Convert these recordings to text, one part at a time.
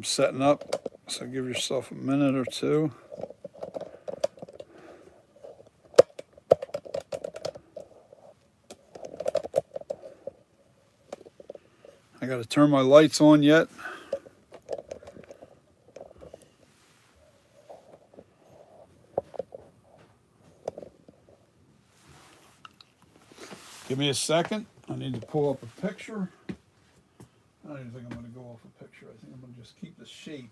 I'm setting up, so give yourself a minute or two. I got to turn my lights on yet. Give me a second. I need to pull up a picture. I don't even think I'm going to go off a picture. I think I'm going to just keep the shape.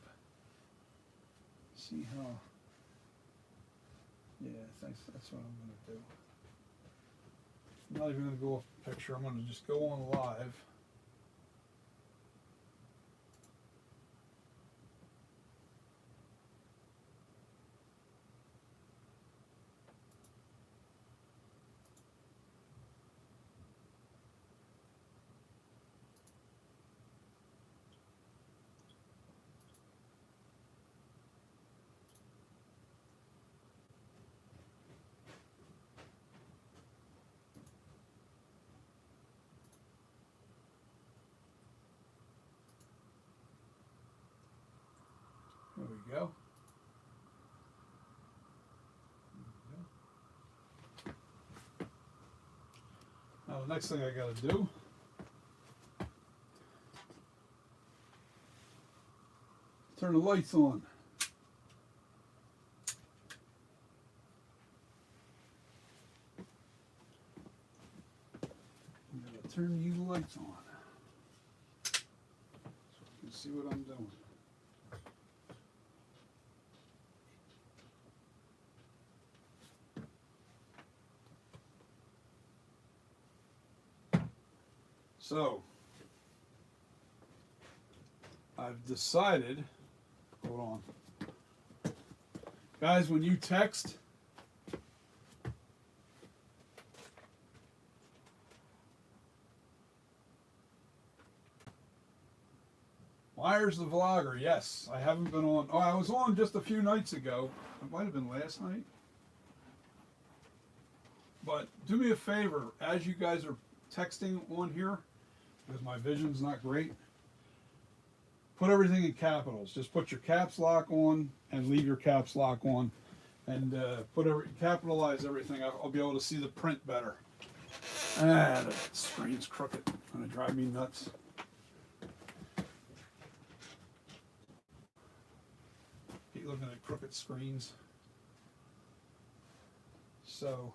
See how. Yeah, that's what I'm going to do. I'm not even going to go off the picture. I'm going to just go on live. There we go. Now the next thing I got to do turn the lights on. I'm going to turn you lights on so you can see what I'm doing. So, I've decided, hold on. Guys, when you text, Myers the Vlogger, yes, I haven't been on. Oh, I was on just a few nights ago. It might have been last night. But do me a favor, as you guys are texting on here, because my vision's not great, put everything in capitals. Just put your caps lock on and leave your caps lock on, and capitalize everything. I'll be able to see the print better. Ah, the screen's crooked. It's gonna drive me nuts. Keep looking at crooked screens. So.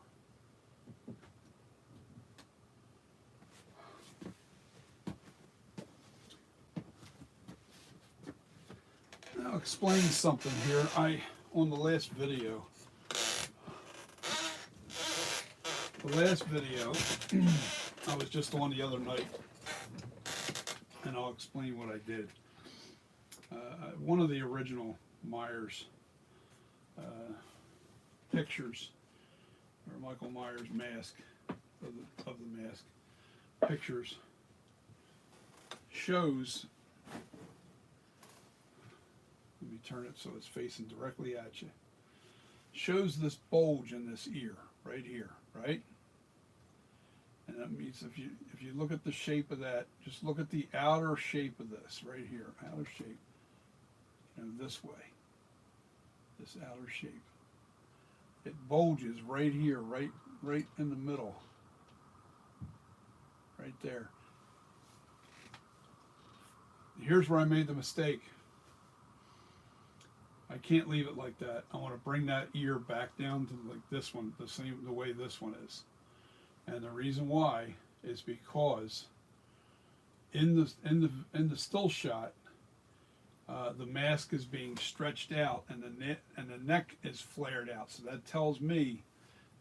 I'll explain something here. On the last video, I was just on the other night, and I'll explain what I did. One of the original Myers pictures, or Michael Myers mask, of the mask pictures, shows. Let me turn it so it's facing directly at you. Shows this bulge in this ear right here, right? And that means if you look at the shape of that, just look at the outer shape of this right here, outer shape, this way, this outer shape. It bulges right here, right in the middle, right there. Here's where I made the mistake. I can't leave it like that. I want to bring that ear back down to like this one, the way this one is. And the reason why is because in the still shot, the mask is being stretched out and the neck is flared out. So that tells me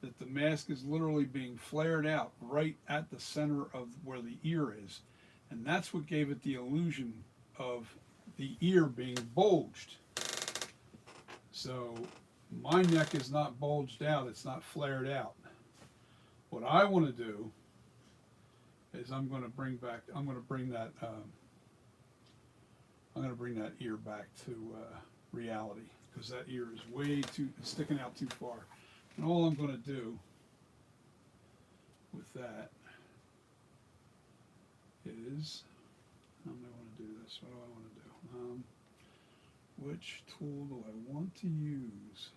that the mask is literally being flared out right at the center of where the ear is. And that's what gave it the illusion of the ear being bulged. So my neck is not bulged out, it's not flared out. What I want to do is I'm going to bring that ear back to reality, because that ear is sticking out too far. And all I'm going to do with that is, I'm going to want to do this. What do I want to do? Which tool do I want to use?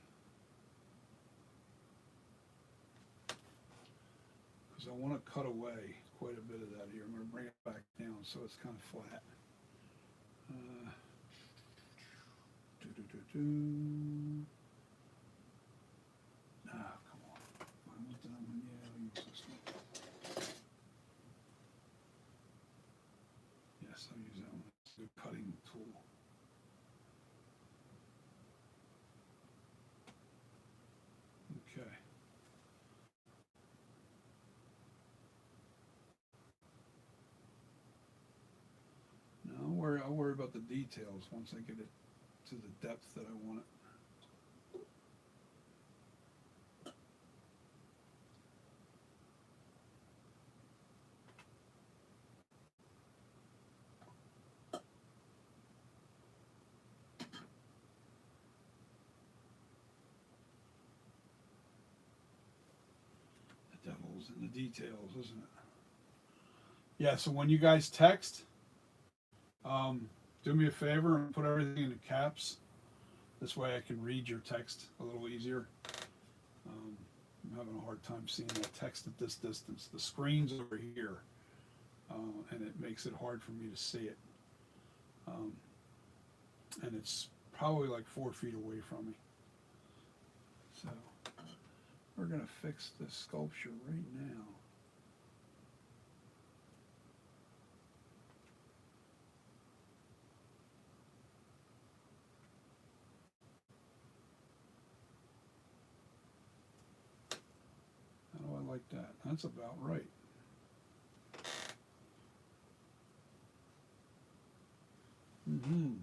Because I want to cut away quite a bit of that here. I'm going to bring it back down so it's kind of flat. Come on. I want that one. Yeah, I'll use this one. Yes, I'll use that one. It's a good cutting tool. Okay. Now I'll worry about the details once I get it to the depth that I want it. The devil's in the details, isn't it? Yeah, so when you guys text, do me a favor and put everything into caps. This way I can read your text a little easier. I'm having a hard time seeing that text at this distance. The screen's over here, and it makes it hard for me to see it. And it's probably like 4 feet away from me. So we're going to fix this sculpture right now. How do I like that? That's about right. Mm-hmm.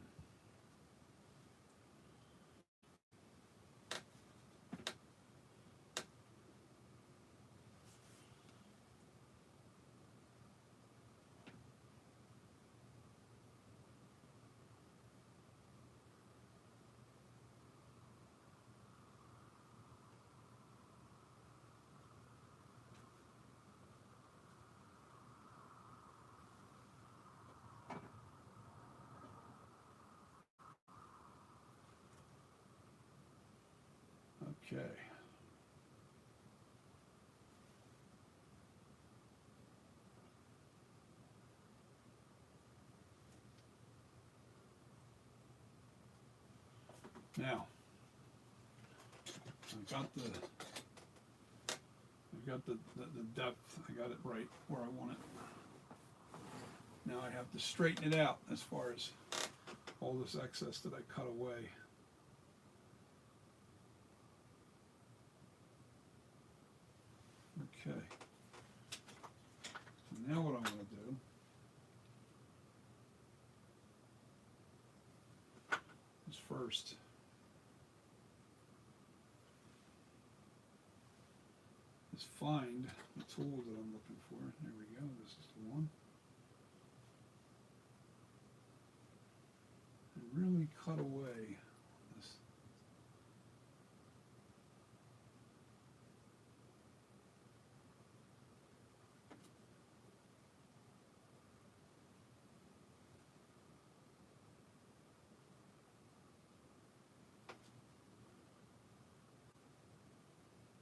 Okay. Now, I got the depth. I got it right where I want it. Now I have to straighten it out as far as all this excess that I cut away. Okay. So now what I want to do is first find the tool that I'm looking for. There we go. This is the one. And really cut away this.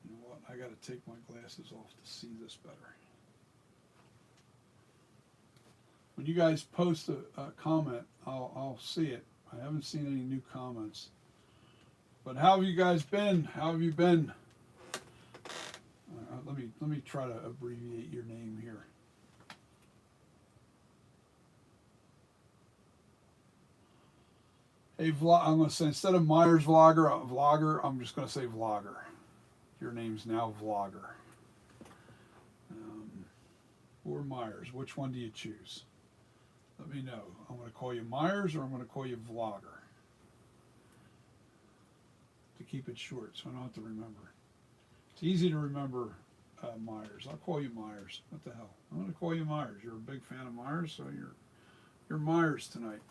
You know what? I got to take my glasses off to see this better. When you guys post a comment, I'll see it. I haven't seen any new comments. But how have you guys been? How have you been? Let me try to abbreviate your name here. Hey, I'm going to say, instead of Myers Vlogger, I'm just going to say Vlogger. Your name's now Vlogger. Or Myers. Which one do you choose? Let me know. I'm going to call you Myers or I'm going to call you Vlogger. To keep it short so I don't have to remember. It's easy to remember Myers. I'll call you Myers. What the hell? I'm going to call you Myers. You're a big fan of Myers, so you're Myers tonight.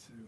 too.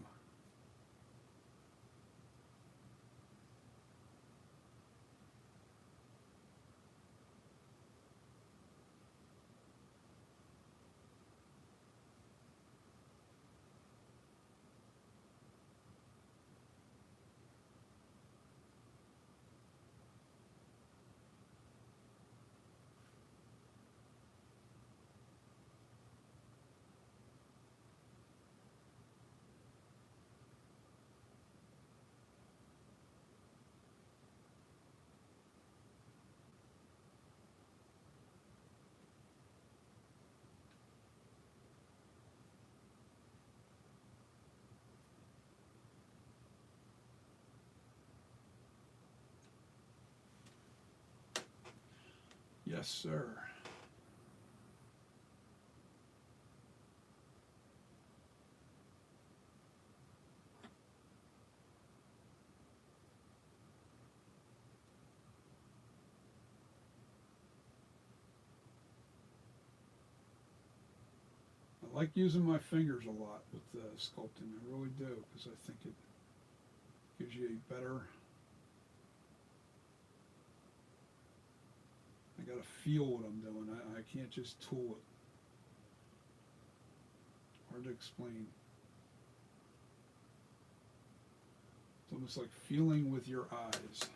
Yes, sir. I like using my fingers a lot with sculpting. I really do, because I think it gives you a better. I gotta feel what I'm doing. I can't just tool it. Hard to explain. It's almost like feeling with your eyes.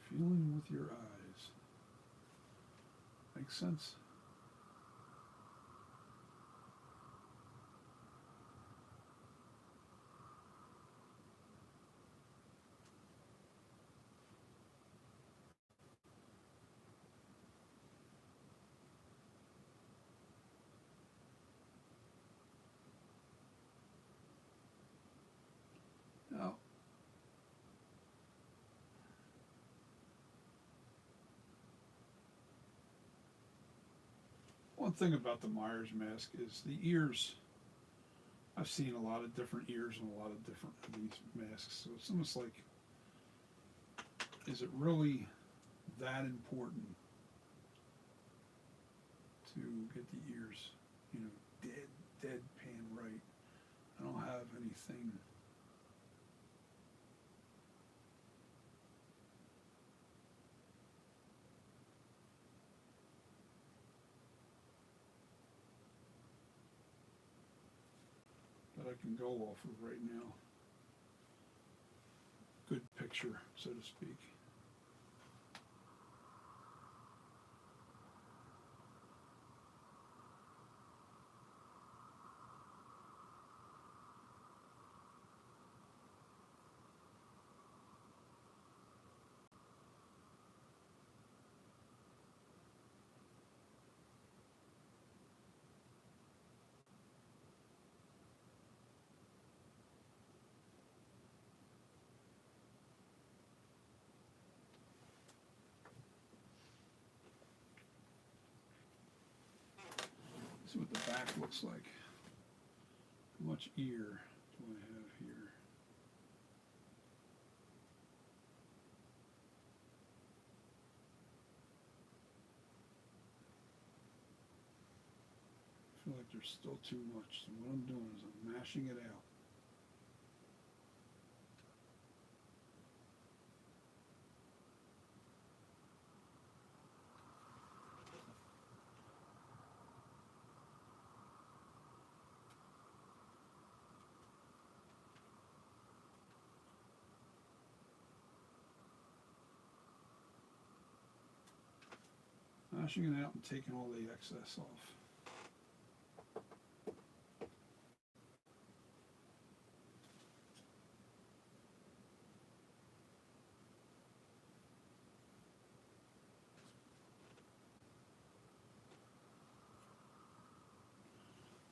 Feeling with your eyes. Makes sense? Now, one thing about the Myers mask is the ears. I've seen a lot of different ears and a lot of different of these masks. So it's almost like, is it really that important to get the ears, you know, deadpan right? I don't have anything. That I can go off of right now. Good picture, so to speak. See what the back looks like. How much ear do I have here? I feel like there's still too much. So what I'm doing is I'm mashing it out. Mashing it out and taking all the excess off.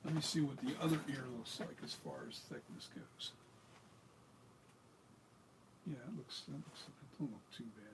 Let me see what the other ear looks like as far as thickness goes. Yeah, it don't look too bad.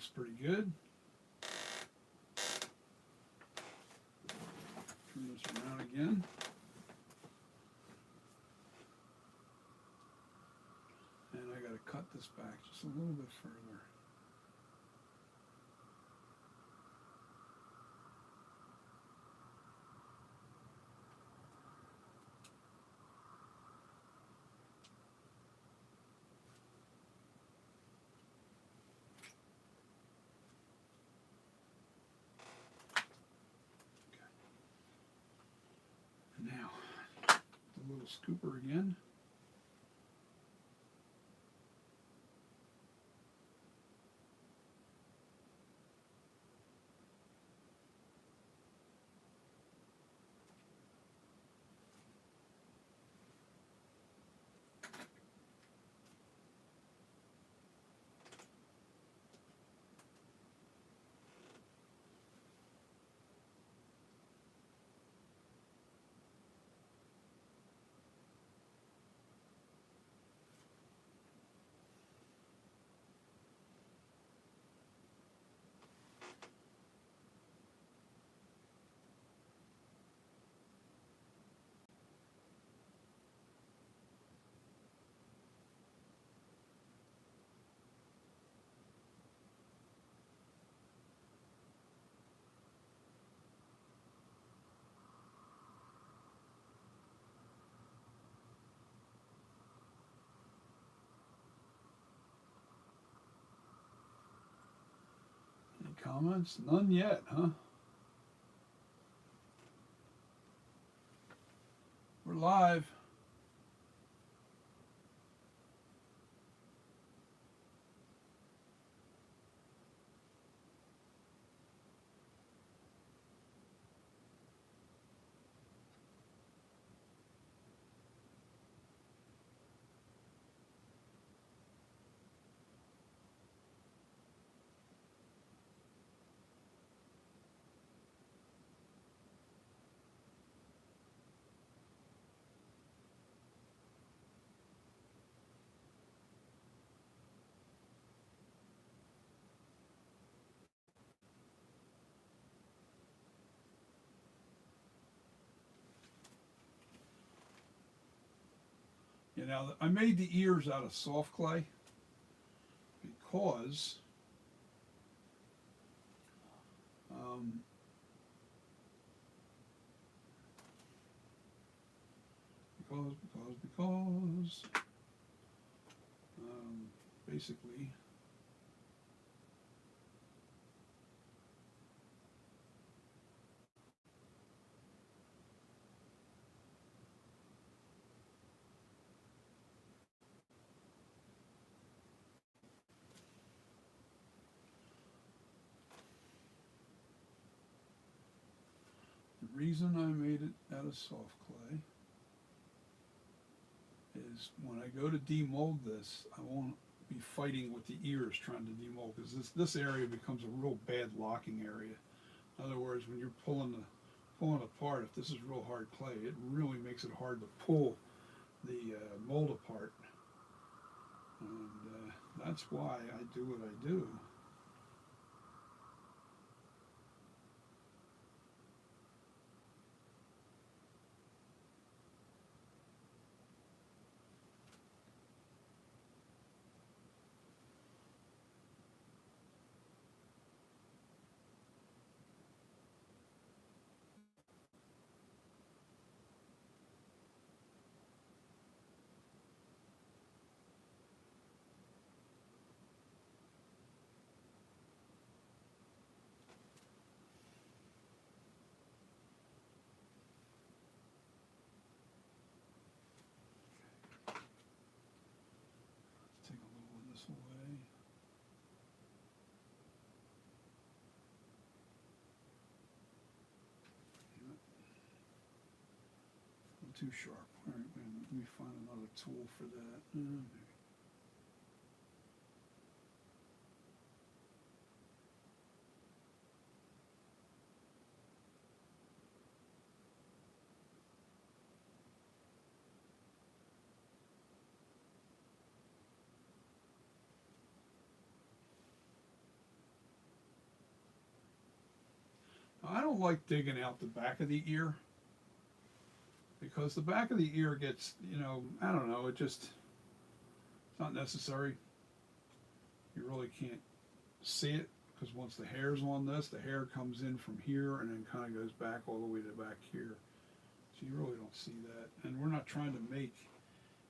looks pretty good. Turn this around again. And I got to cut this back just a little bit further. Now, the little scooper again. Any comments? None yet, huh? We're live. You know, I made the ears out of soft clay because because basically the reason I made it out of soft clay is when I go to demold this, I won't be fighting with the ears trying to demold, because this area becomes a real bad locking area. In other words, when you're pulling apart, if this is real hard clay, it really makes it hard to pull the mold apart, and that's why I do what I do. Take a little of this away. Too sharp. All right, wait a minute. Let me find another tool for that. Maybe. don't like digging out the back of the ear, because the back of the ear gets, you know, I don't know, it's not necessary. You really can't see it, because once the hair's on this, the hair comes in from here and then kind of goes back all the way to back here. So you really don't see that. And we're not trying to make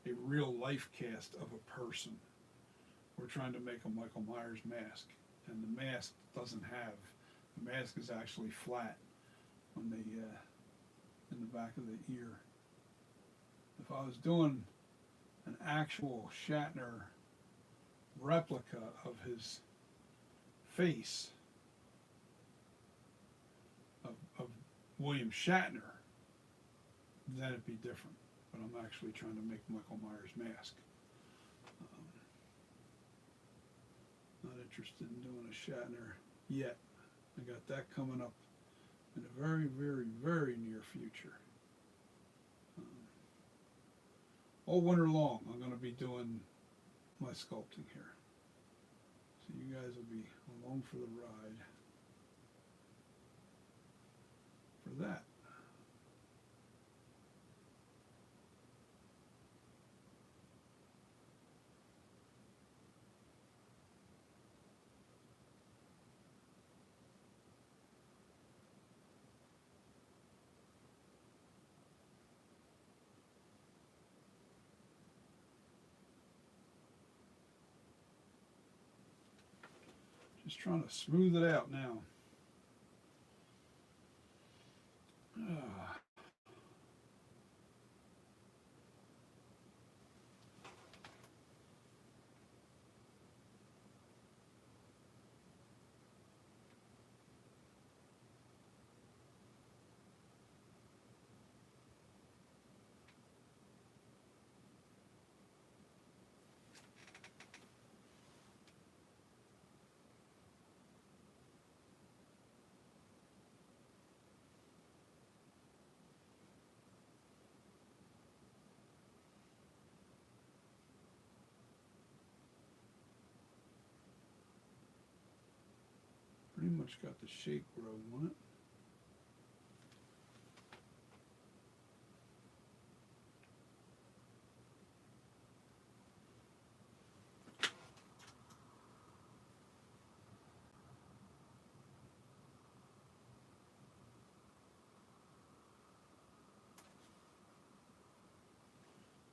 a real life cast of a person. We're trying to make a Michael Myers mask. And the mask doesn't have, the mask is actually flat on the, in the back of the ear. If I was doing an actual Shatner replica of his face, of William Shatner, then it'd be different. But I'm actually trying to make Michael Myers' mask. Not interested in doing a Shatner yet. I got that coming up in the very, very, very near future. All winter long, I'm going to be doing my sculpting here. So you guys will be along for the ride for that. Just trying to smooth it out now. Pretty much got the shape where I want it.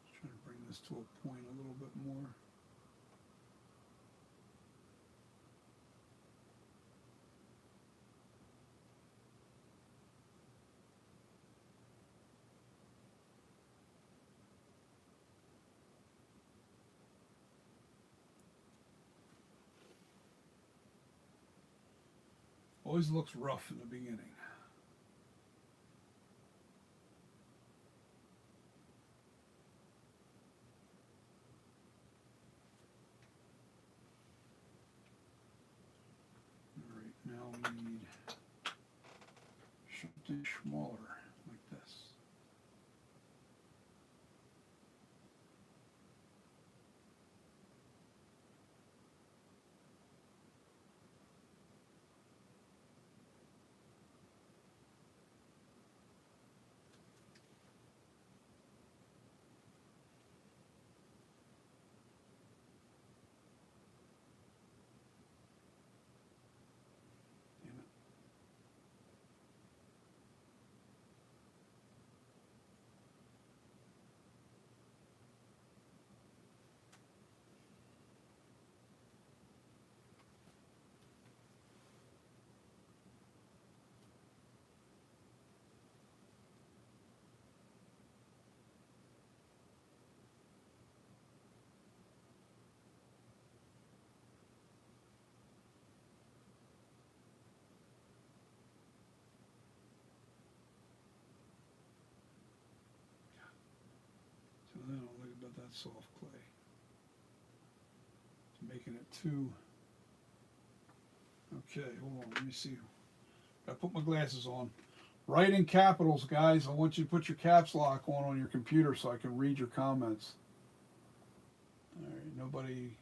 Just trying to bring this to a point a little bit more. Always looks rough in the beginning. Alright, now we need something smaller like this. So then I'll look about that soft clay. It's making it too. Okay, hold on, let me see. I put my glasses on. Write in capitals, guys. I want you to put your caps lock on your computer so I can read your comments. All right, nobody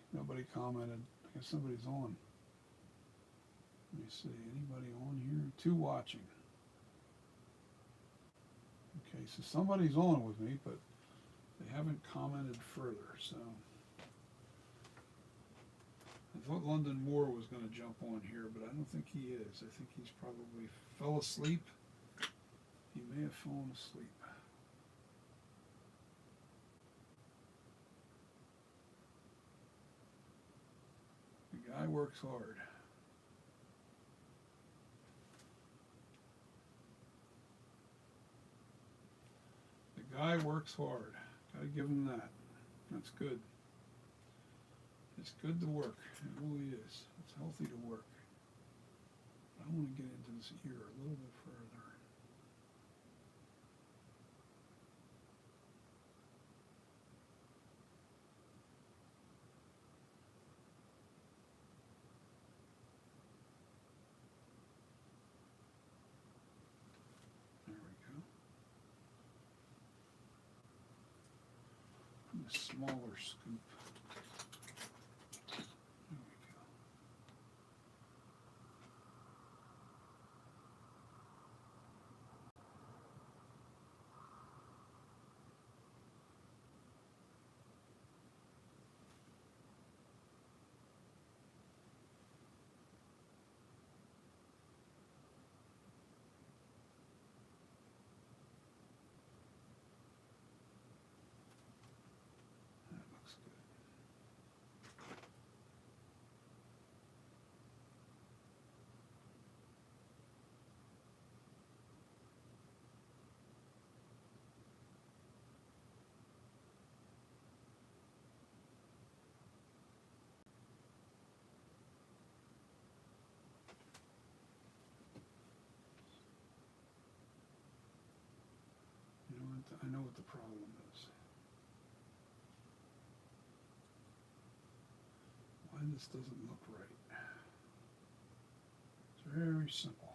commented. I guess somebody's on. Let me see, anybody on here? 2 watching. So somebody's on with me, but they haven't commented further, so. I thought London Moore was gonna jump on here, but I don't think he is. I think he's probably fell asleep. He may have fallen asleep. The guy works hard. The guy works hard. Gotta give him that. That's good. It's good to work. It really is. It's healthy to work. But I want to get into this ear a little bit further. There we go. And a smaller scoop. There we go. That looks good. You know what? I know what the problem is. Why this doesn't look right. It's very simple.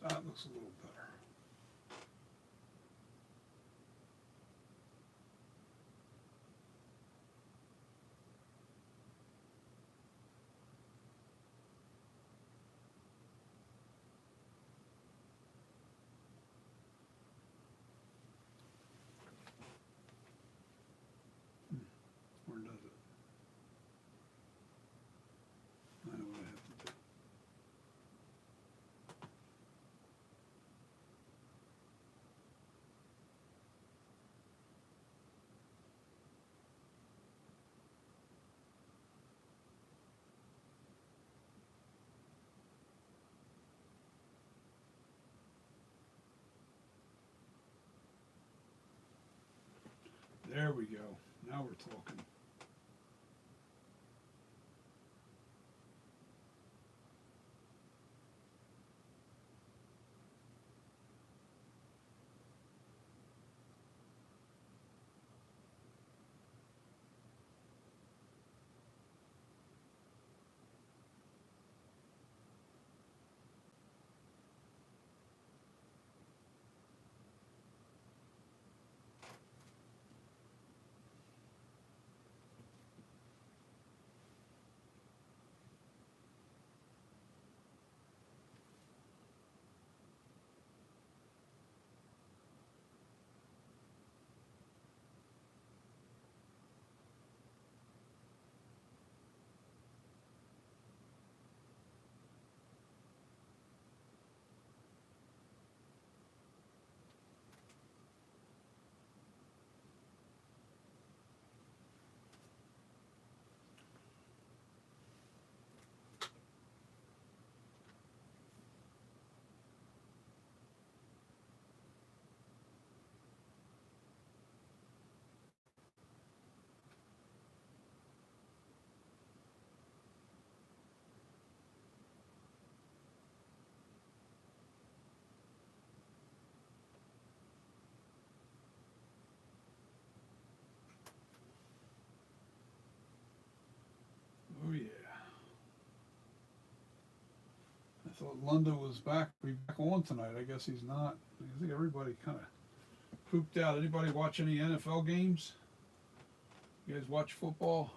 That looks a little better. Or does it? I know what I have to do. There we go. Now we're talking. thought Lunda was be back on tonight. I guess he's not. I think everybody kind of pooped out. Anybody watch any NFL games? You guys watch football?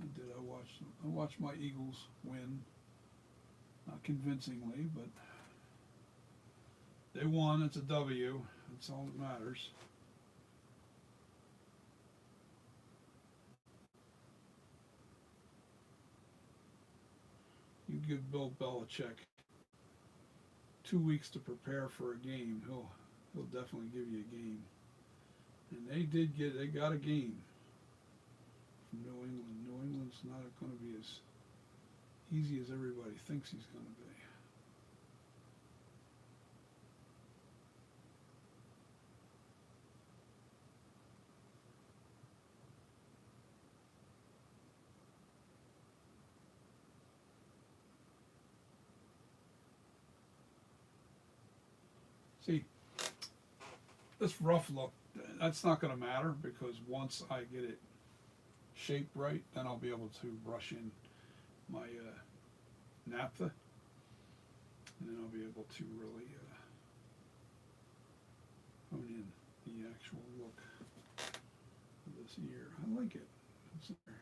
I did. I watched my Eagles win. Not convincingly, but they won. It's a W. That's all that matters. You give Bill Belichick 2 weeks to prepare for a game, he'll definitely give you a game. And they got a game from New England. New England's not going to be as easy as everybody thinks he's going to be. See, this rough look, that's not going to matter because once I get it shaped right, then I'll be able to brush in my naphtha, and then I'll be able to really hone in the actual look of this ear. I like it. It's there.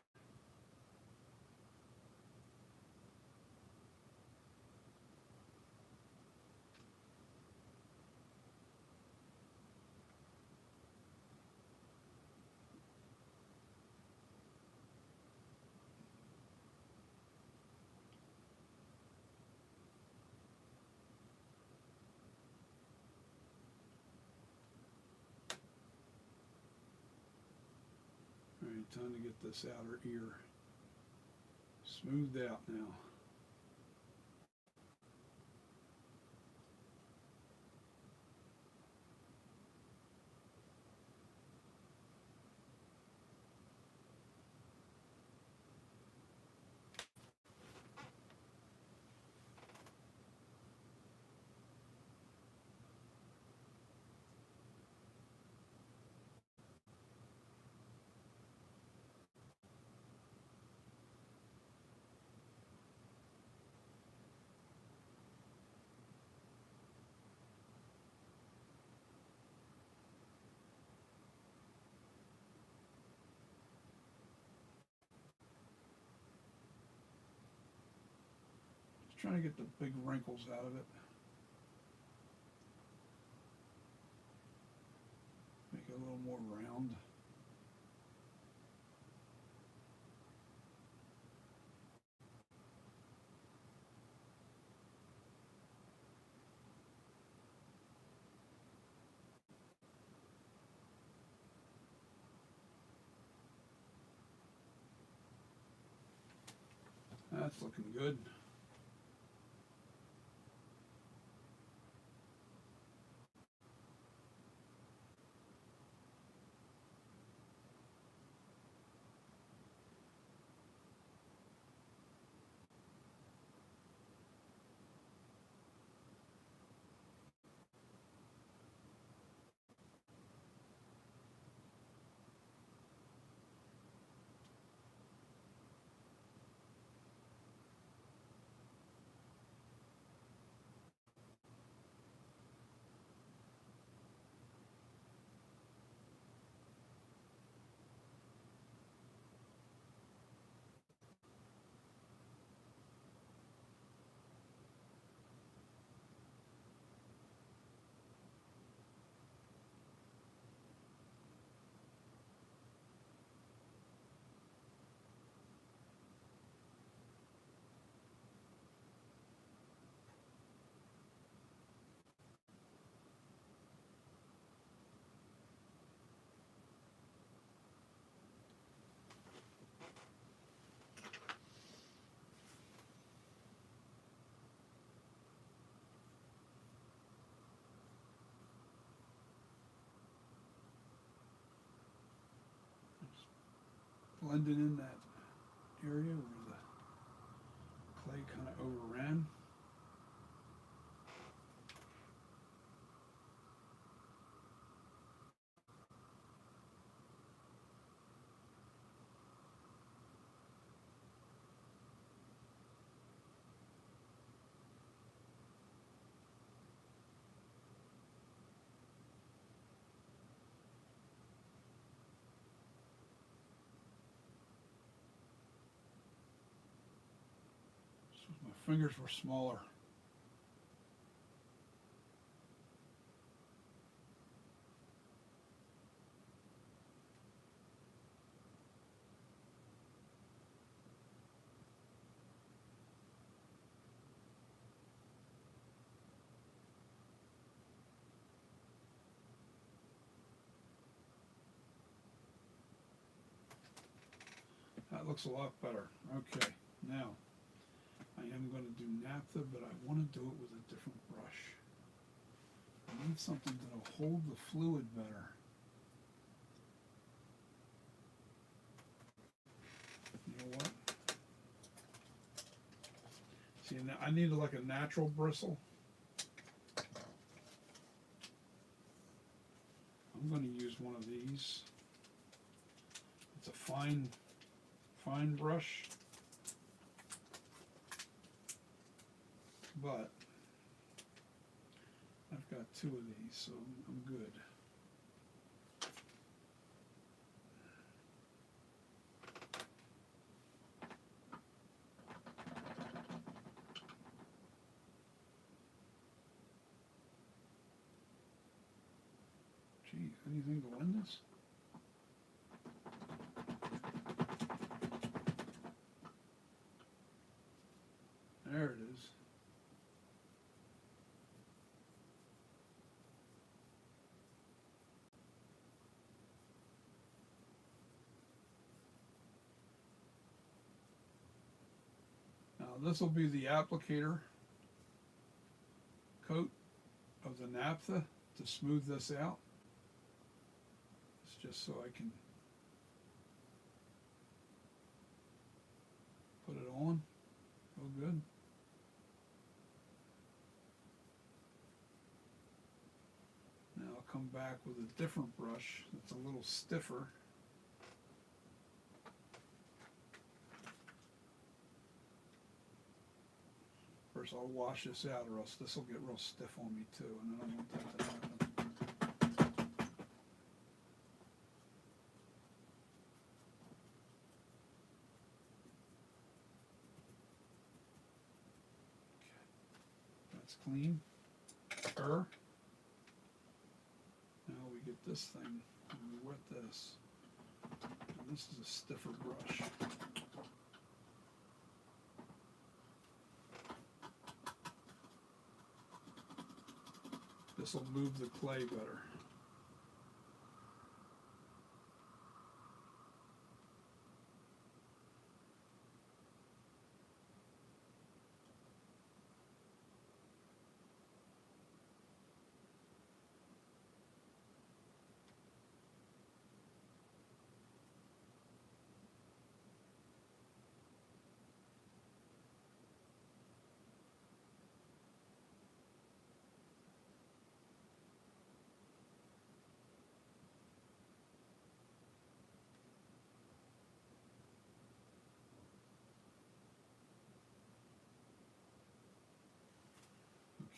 All right, time to get this outer ear smoothed out now. Just trying to get the big wrinkles out of it. Make it a little more round. That's looking good. Blending in that area where the clay kind of overran. fingers were smaller. That looks a lot better. Okay, now I am going to do naphtha, but I want to do it with a different brush. I need something that'll hold the fluid better. You know what? See, now I need like a natural bristle. I'm going to use one of these. It's a fine brush, but I've got two of these, so I'm good. Gee, anything to win this? There it is. Now this will be the applicator coat of the naphtha to smooth this out. It's just so I can put it on. Oh, good. Now I'll come back with a different brush that's a little stiffer. First I'll wash this out or else this will get real stiff on me too, and I don't want that to happen. Okay. That's clean. Now we get this thing and we wet this. And this is a stiffer brush. This will move the clay better.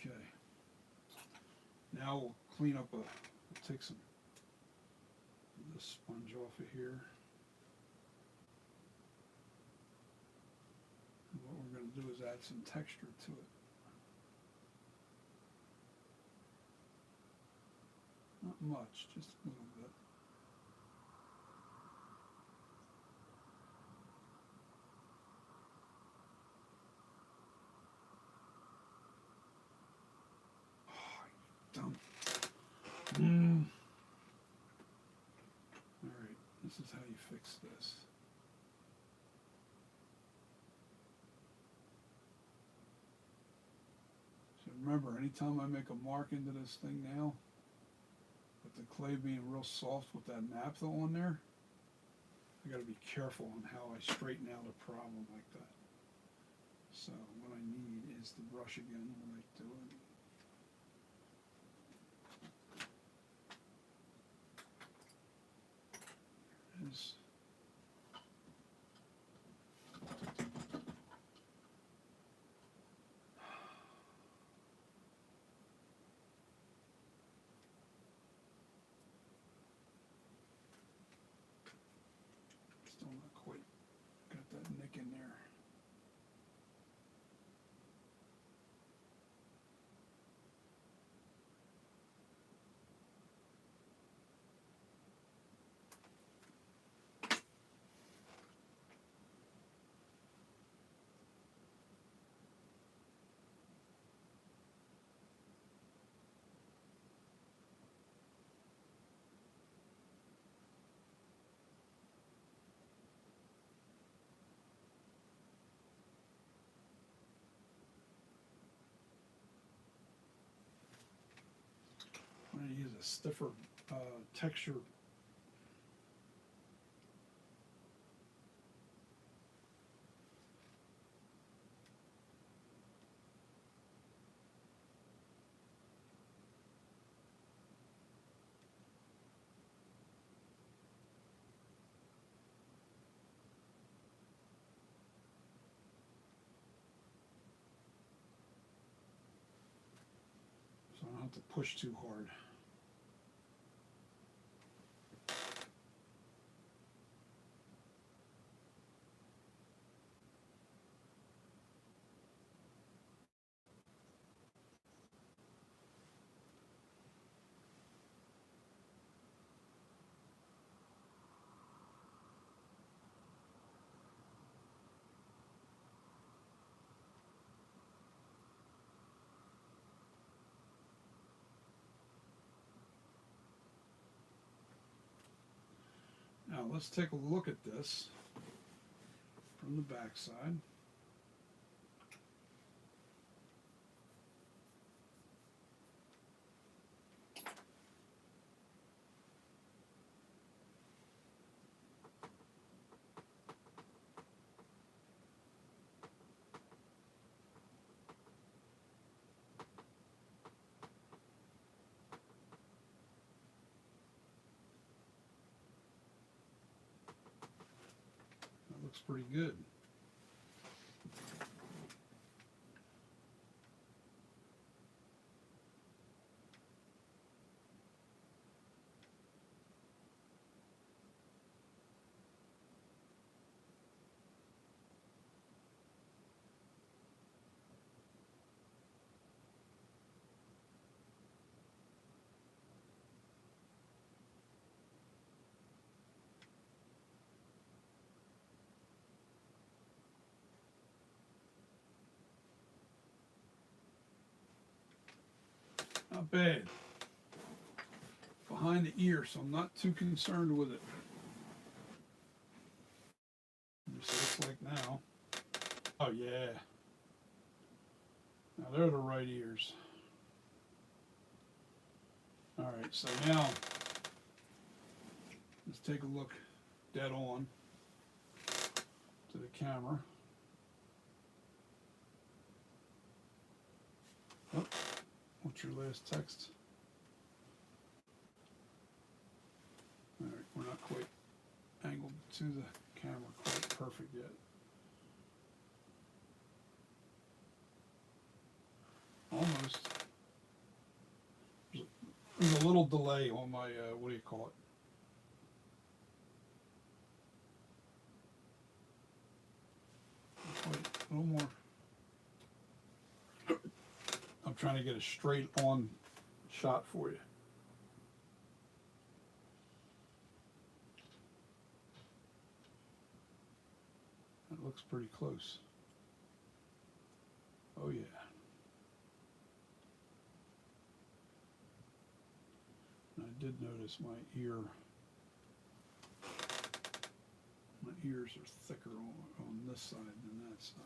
Okay. Now we'll clean up we'll take some of this sponge off of here. And what we're going to do is add some texture to it. Not much, just a little bit. Dumb. Alright, this is how you fix this. So remember, anytime I make a mark into this thing now, with the clay being real soft with that naphtha on there, I gotta be careful on how I straighten out a problem like that. So what I need is the brush again when I do it. Is still not quite got that nick in there. a stiffer texture. So I don't have to push too hard. Now let's take a look at this from the back side. That looks pretty good. Not bad. Behind the ear, so I'm not too concerned with it. Just looks like now. Oh yeah. Now they're the right ears. All right, so now let's take a look dead on to the camera. Oh, what's your last text? All right, we're not quite angled to the camera quite perfect yet. Almost. There's a little delay on my, what do you call it? Wait, a little more. I'm trying to get a straight on shot for you. That looks pretty close. Oh yeah. And I did notice my ears are thicker on this side than that side.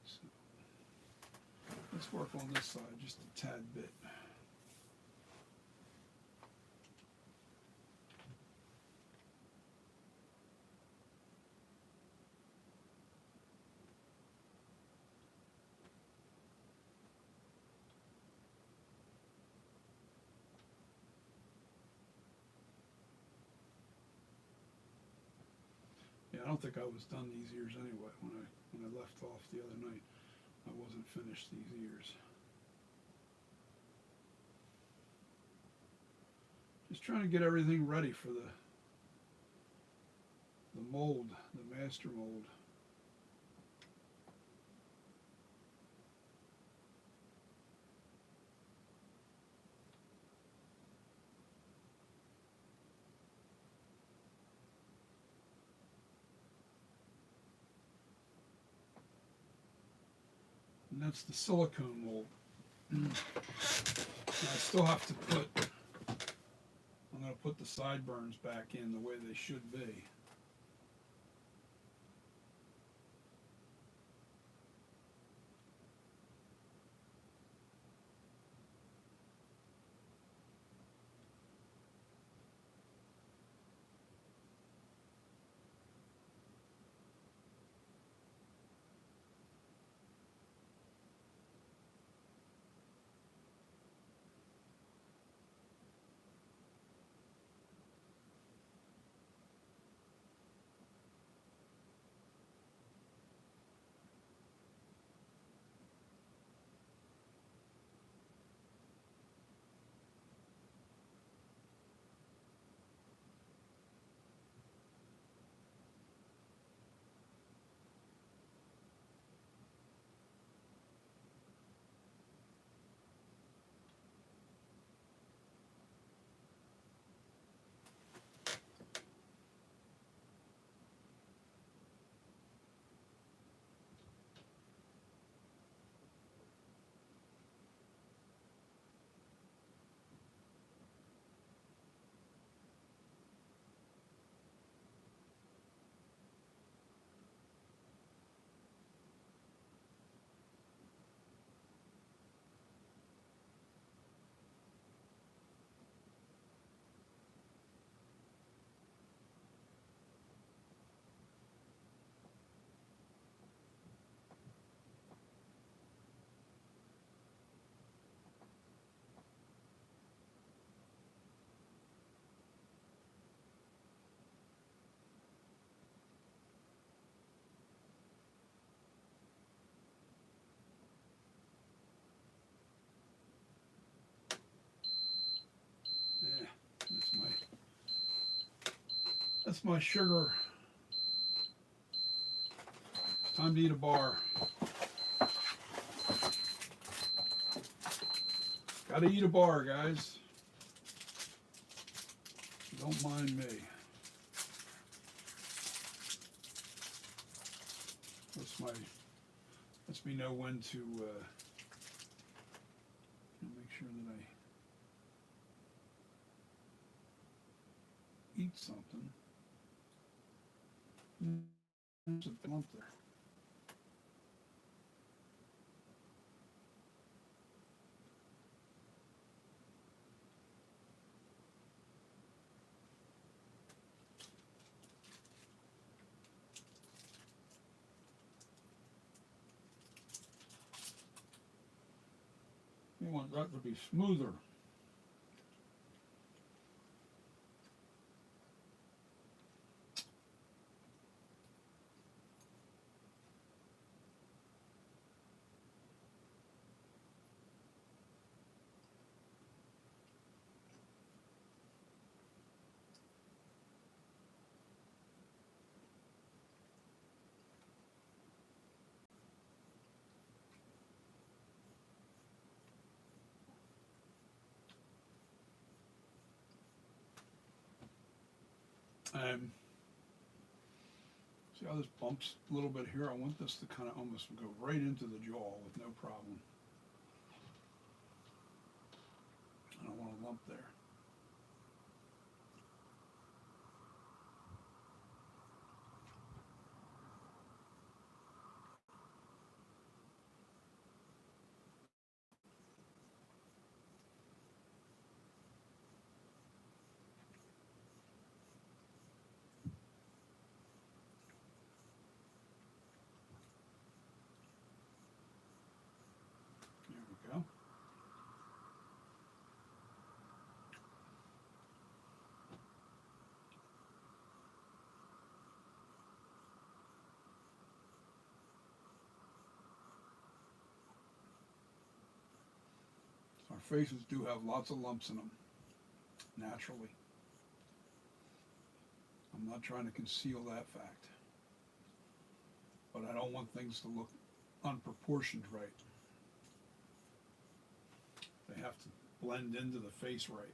So let's work on this side just a tad bit. Yeah, I don't think I was done these ears anyway when I left off the other night. I wasn't finished these ears. Just trying to get everything ready for the mold, the master mold. And that's the silicone mold. I still have to I'm going to put the sideburns back in the way they should be. That's my sugar. It's time to eat a bar. Gotta eat a bar, guys. Don't mind me. Lets me know when to make sure that I eat something. There's a lump there. You want that to be smoother. See how this bumps a little bit here? I want this to kind of almost go right into the jaw with no problem. I don't want a lump there. There we go. Our faces do have lots of lumps in them, naturally. I'm not trying to conceal that fact. But I don't want things to look unproportioned right. They have to blend into the face right.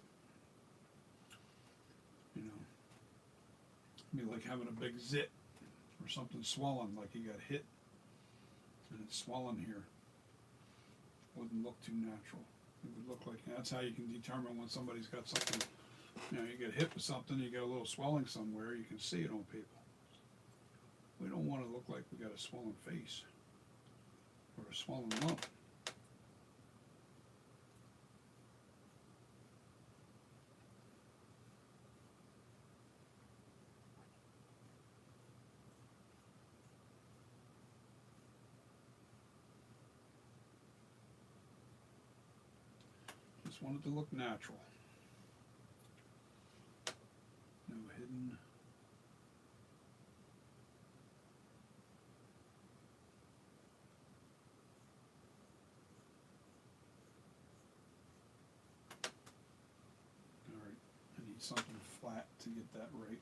You know, it'd be like having a big zit or something swollen, like you got hit and it's swollen here. Wouldn't look too natural. It would look like, that's how you can determine when somebody's got something, you know, you get hit with something, you get a little swelling somewhere, you can see it on people. We don't want to look like we got a swollen face or a swollen lump. Just want it to look natural. No hidden. All right, I need something flat to get that right.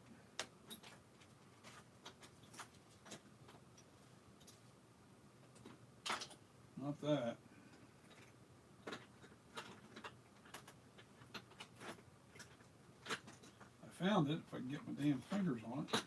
Not that. I found it, if I can get my damn fingers on it.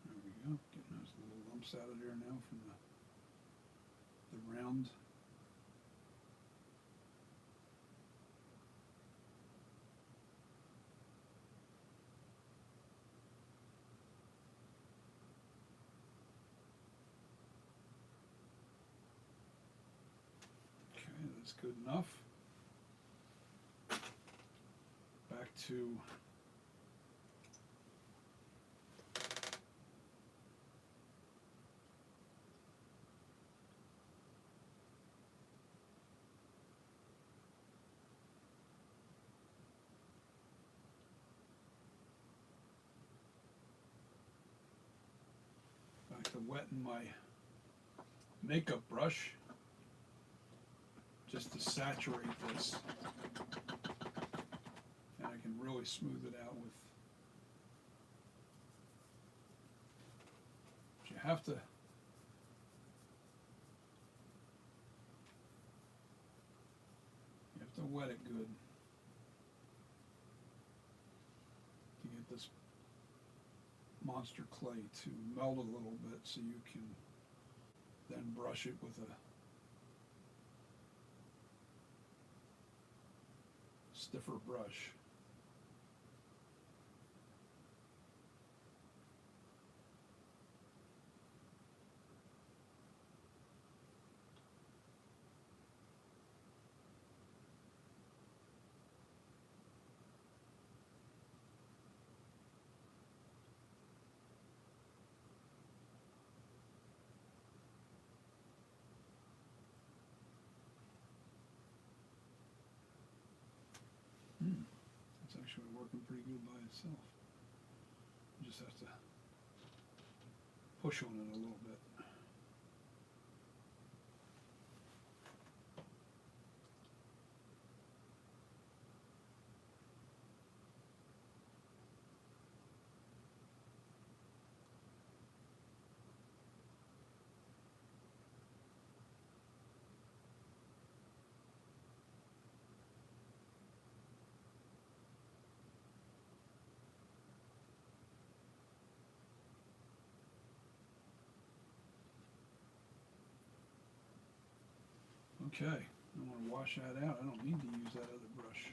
There we go, getting those little lumps out of there now from the round. Okay, that's good enough. Back to wetting my makeup brush just to saturate this, and I can really smooth it out with. But you have to wet it good to get this monster clay to melt a little bit, so you can then brush it with a stiffer brush. It's actually working pretty good by itself. You just have to push on it a little bit. Okay, I want to wash that out. I don't need to use that other brush.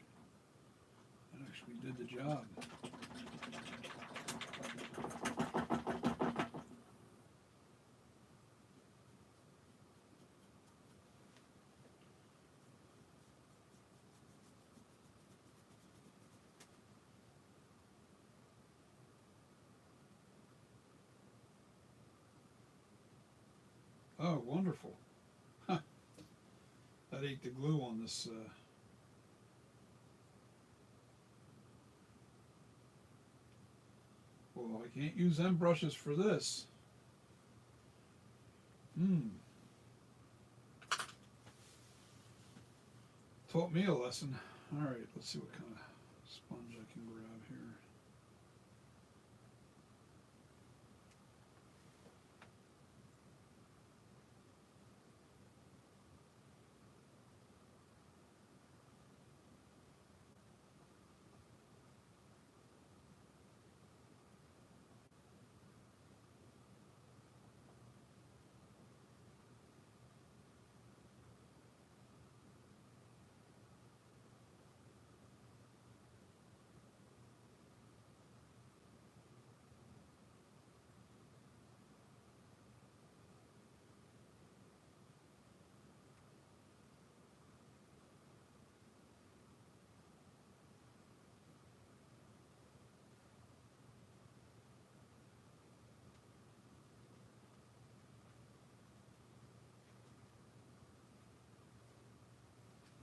That actually did the job. Oh, wonderful. Huh. That ate the glue on this. Well, I can't use them brushes for this. Taught me a lesson. All right, let's see what kind of sponge I can grab here.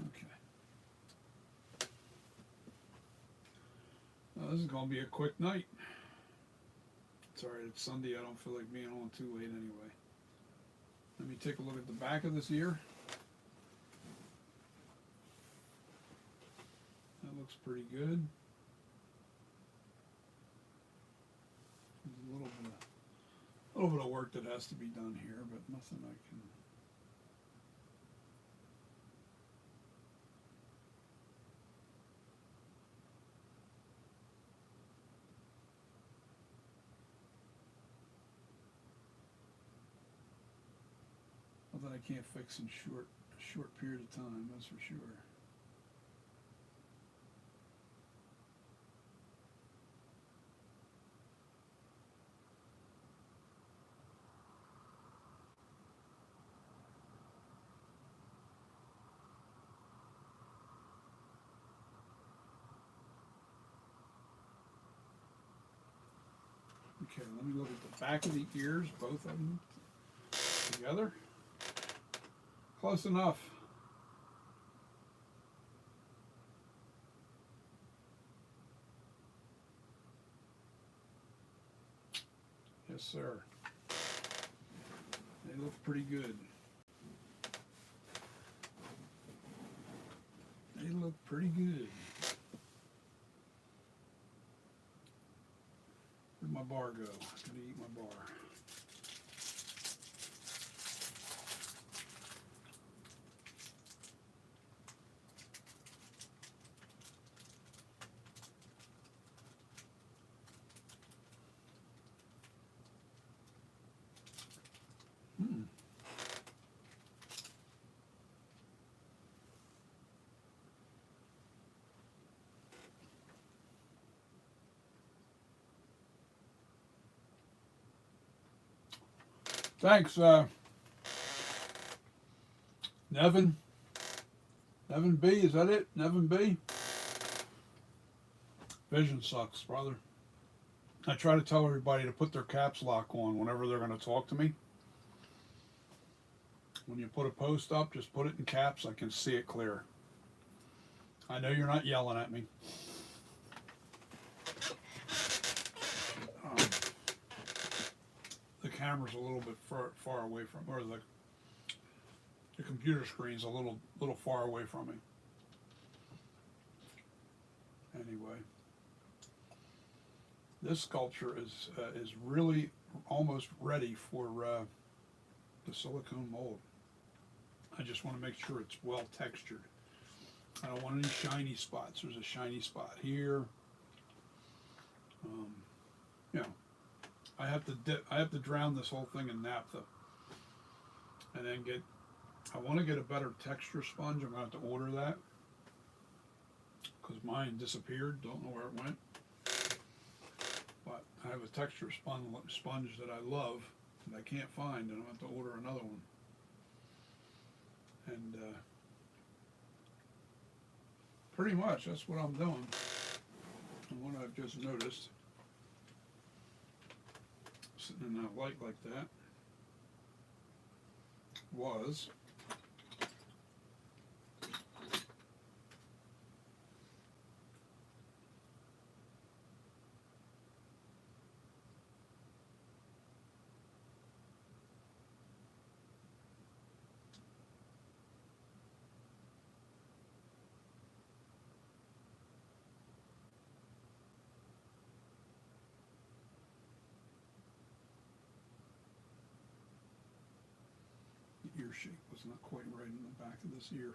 Okay. Now, this is going to be a quick night. It's alright, it's Sunday. I don't feel like being on too late anyway. Let me take a look at the back of this ear. That looks pretty good. There's a little bit of work that has to be done here, but nothing I can. Nothing I can't fix in a short period of time, that's for sure. Okay, let me look at the back of the ears, both of them together. Close enough. Yes, sir. look pretty good. They look pretty good. Where'd my bar go? I'm gonna eat my bar. Thanks, Nevin. Nevin B, is that it? Nevin B? Vision sucks, brother. I try to tell everybody to put their caps lock on whenever they're going to talk to me. When you put a post up, just put it in caps. I can see it clear. I know you're not yelling at me. The camera's a little bit far away from, or the computer screen's a little far away from me. Anyway, this sculpture is really almost ready for the silicone mold. I just want to make sure it's well textured. I don't want any shiny spots. There's a shiny spot here. You know, I have to drown this whole thing in naphtha, and then I want to get a better texture sponge. I'm going to have to order that because mine disappeared. Don't know where it went. But I have a texture sponge that I love that I can't find, and I'm going to have to order another one. And pretty much that's what I'm doing. And what I've just noticed, sitting in that light like that, was the ear shape was not quite right in the back of this ear.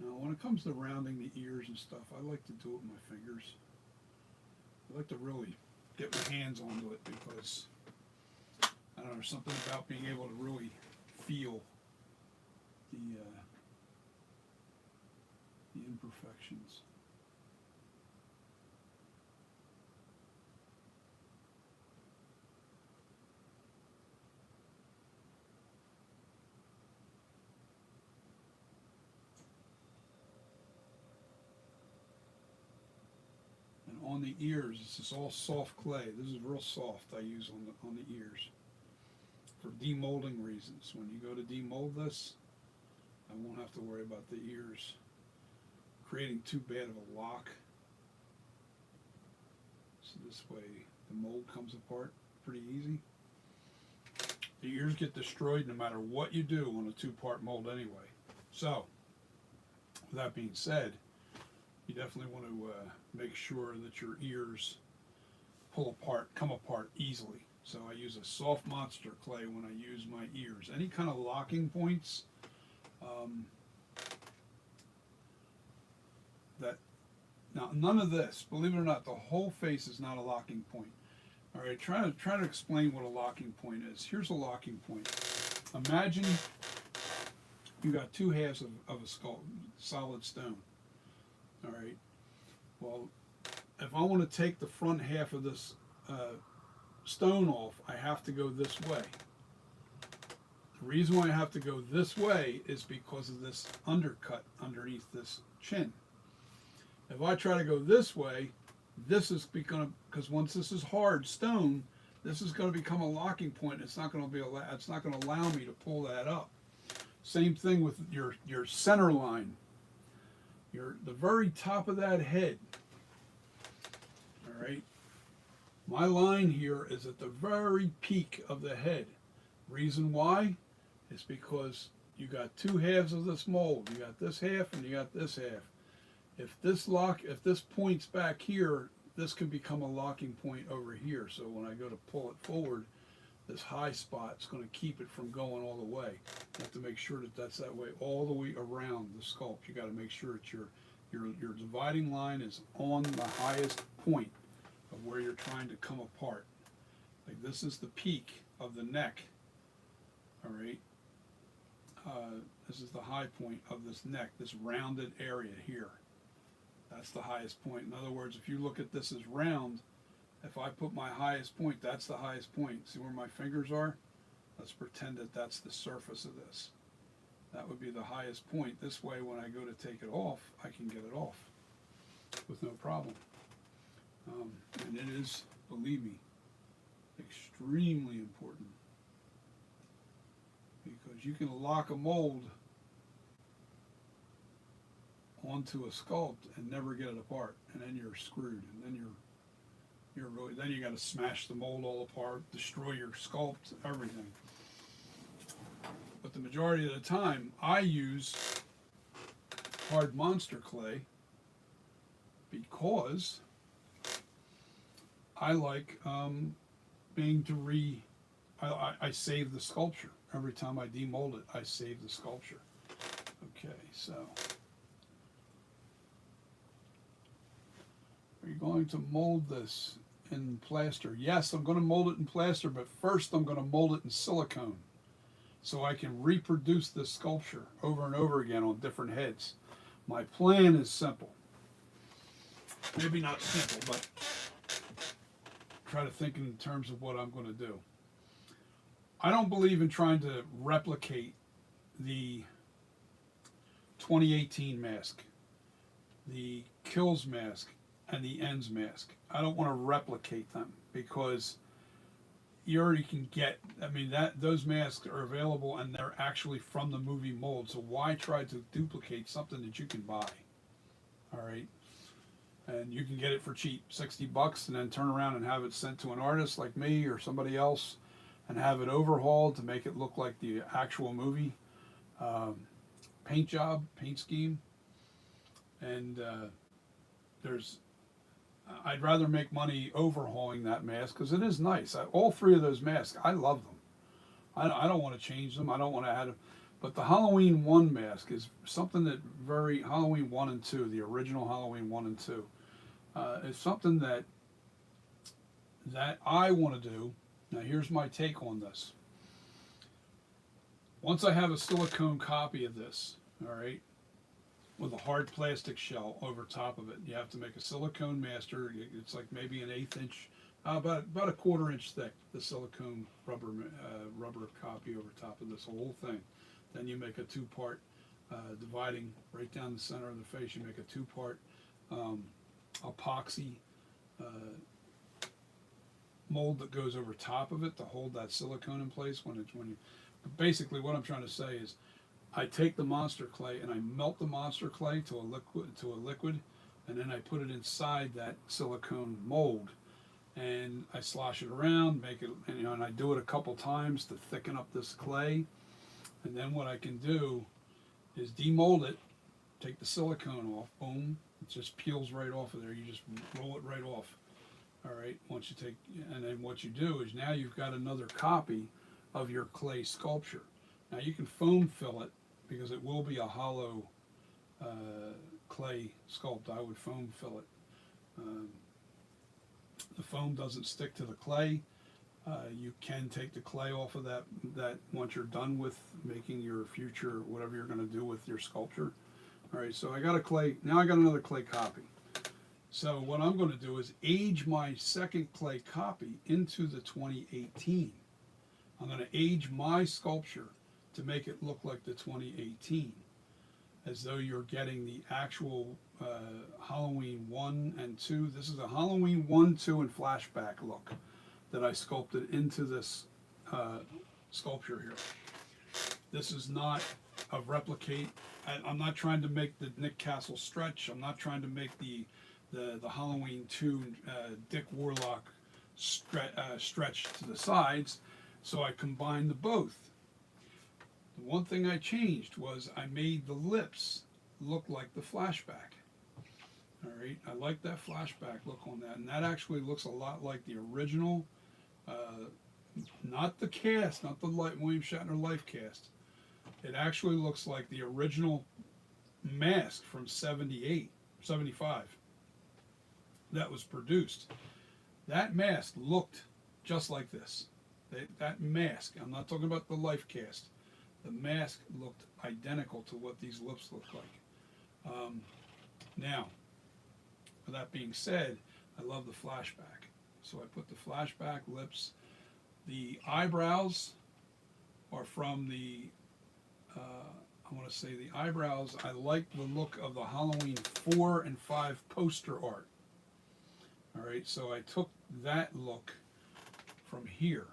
Now, when it comes to rounding the ears and stuff, I like to do it with my fingers. I like to really get my hands onto it because, I don't know, there's something about being able to really feel the imperfections. On the ears, this is all soft clay. This is real soft. I use on the ears for demolding reasons. When you go to demold this, I won't have to worry about the ears creating too bad of a lock. So this way the mold comes apart pretty easy. The ears get destroyed no matter what you do on a two-part mold anyway. So, with that being said, you definitely want to make sure that your ears come apart easily. So I use a soft monster clay when I use my ears. Any kind of locking points that, now none of this, believe it or not, the whole face is not a locking point. All right, try to explain what a locking point is. Here's a locking point. Imagine you got two halves of a skull, solid stone. All right. Well, if I want to take the front half of this stone off, I have to go this way. The reason why I have to go this way is because of this undercut underneath this chin. If I try to go this way, this is because once this is hard stone, this is going to become a locking point. It's not going to allow me to pull that up. Same thing with your center line. The very top of that head. All right. My line here is at the very peak of the head. Reason why is because you got two halves of this mold. You got this half and you got this half. If this points back here, this can become a locking point over here. So when I go to pull it forward, this high spot is going to keep it from going all the way. You have to make sure that that's that way all the way around the sculpt. You got to make sure that your dividing line is on the highest point of where you're trying to come apart. Like this is the peak of the neck. All right. This is the high point of this neck, this rounded area here. That's the highest point. In other words, if you look at this as round, if I put my highest point, that's the highest point. See where my fingers are? Let's pretend that that's the surface of this. That would be the highest point. This way, when I go to take it off, I can get it off with no problem. And it is, believe me, extremely important, because you can lock a mold onto a sculpt and never get it apart, and then you're screwed, and then then you got to smash the mold all apart, destroy your sculpt, everything. But the majority of the time, I use hard monster clay because I like I save the sculpture. Every time I demold it, I save the sculpture. Okay, so are you going to mold this in plaster? Yes, I'm going to mold it in plaster, but first I'm going to mold it in silicone so I can reproduce this sculpture over and over again on different heads. My plan is simple. Maybe not simple, but try to think in terms of what I'm going to do. I don't believe in trying to replicate the 2018 mask, the Kills mask, and the Ends mask. I don't want to replicate them because you already can get, those masks are available and they're actually from the movie mold. So why try to duplicate something that you can buy? All right. And you can get it for cheap, $60, and then turn around and have it sent to an artist like me or somebody else and have it overhauled to make it look like the actual movie paint scheme. And I'd rather make money overhauling that mask because it is nice. All three of those masks, I love them. I don't want to change them. I don't want to add them. But the Halloween 1 mask is something that Halloween 1 and 2, the original Halloween 1 and 2, is something that I want to do. Now here's my take on this. Once I have a silicone copy of this, all right, with a hard plastic shell over top of it, you have to make a silicone master. It's like maybe an 1/8 inch, about a 1/4 inch thick, the silicone rubber copy over top of this whole thing. Then you make a 2-part, dividing right down the center of the face. You make a 2-part epoxy mold that goes over top of it to hold that silicone in place but basically what I'm trying to say is I take the monster clay and I melt the monster clay to a liquid, and then I put it inside that silicone mold and I slosh it around, make it, and I do it a couple times to thicken up this clay. And then what I can do is demold it, take the silicone off, boom, it just peels right off of there. You just roll it right off. All right, once you take, and then what you do is now you've got another copy of your clay sculpture. Now you can foam fill it because it will be a hollow clay sculpt. I would foam fill it. Um, the foam doesn't stick to the clay. You can take the clay off of that once you're done with making your future, whatever you're going to do with your sculpture. All right, so I got a clay, now I got another clay copy. So what I'm going to do is age my second clay copy into the 2018. I'm going to age my sculpture to make it look like the 2018, as though you're getting the actual Halloween 1 and 2. This is a Halloween 1, 2, and flashback look that I sculpted into this sculpture here. This is not a replicate. I'm not trying to make the Nick Castle stretch. I'm not trying to make the Halloween 2 Dick Warlock stretch to the sides. So I combined the both. The one thing I changed was I made the lips look like the flashback. All right, I like that flashback look on that, and that actually looks a lot like the original, not the cast, not the William Shatner life cast. It actually looks like the original mask from 78, 75 that was produced. That mask looked just like this. That mask, I'm not talking about the life cast, the mask looked identical to what these lips look like. Now, with that being said, I love the flashback. So I put the flashback lips. The eyebrows are from the, I want to say the eyebrows, I like the look of the Halloween 4 and 5 poster art. All right, so I took that look from here.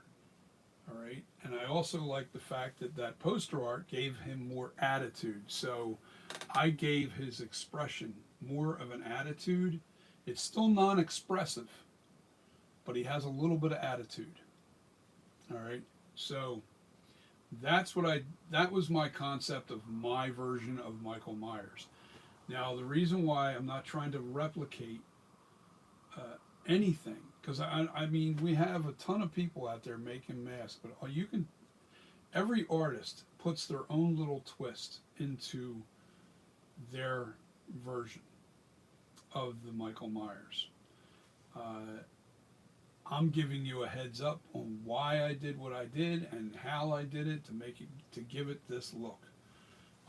All right, and I also like the fact that that poster art gave him more attitude. So I gave his expression more of an attitude. It's still non-expressive, but he has a little bit of attitude. All right, so that was my concept of my version of Michael Myers. Now, the reason why I'm not trying to replicate anything, because I mean, we have a ton of people out there making masks, but every artist puts their own little twist into their version of the Michael Myers. I'm giving you a heads up on why I did what I did and how I did it to give it this look.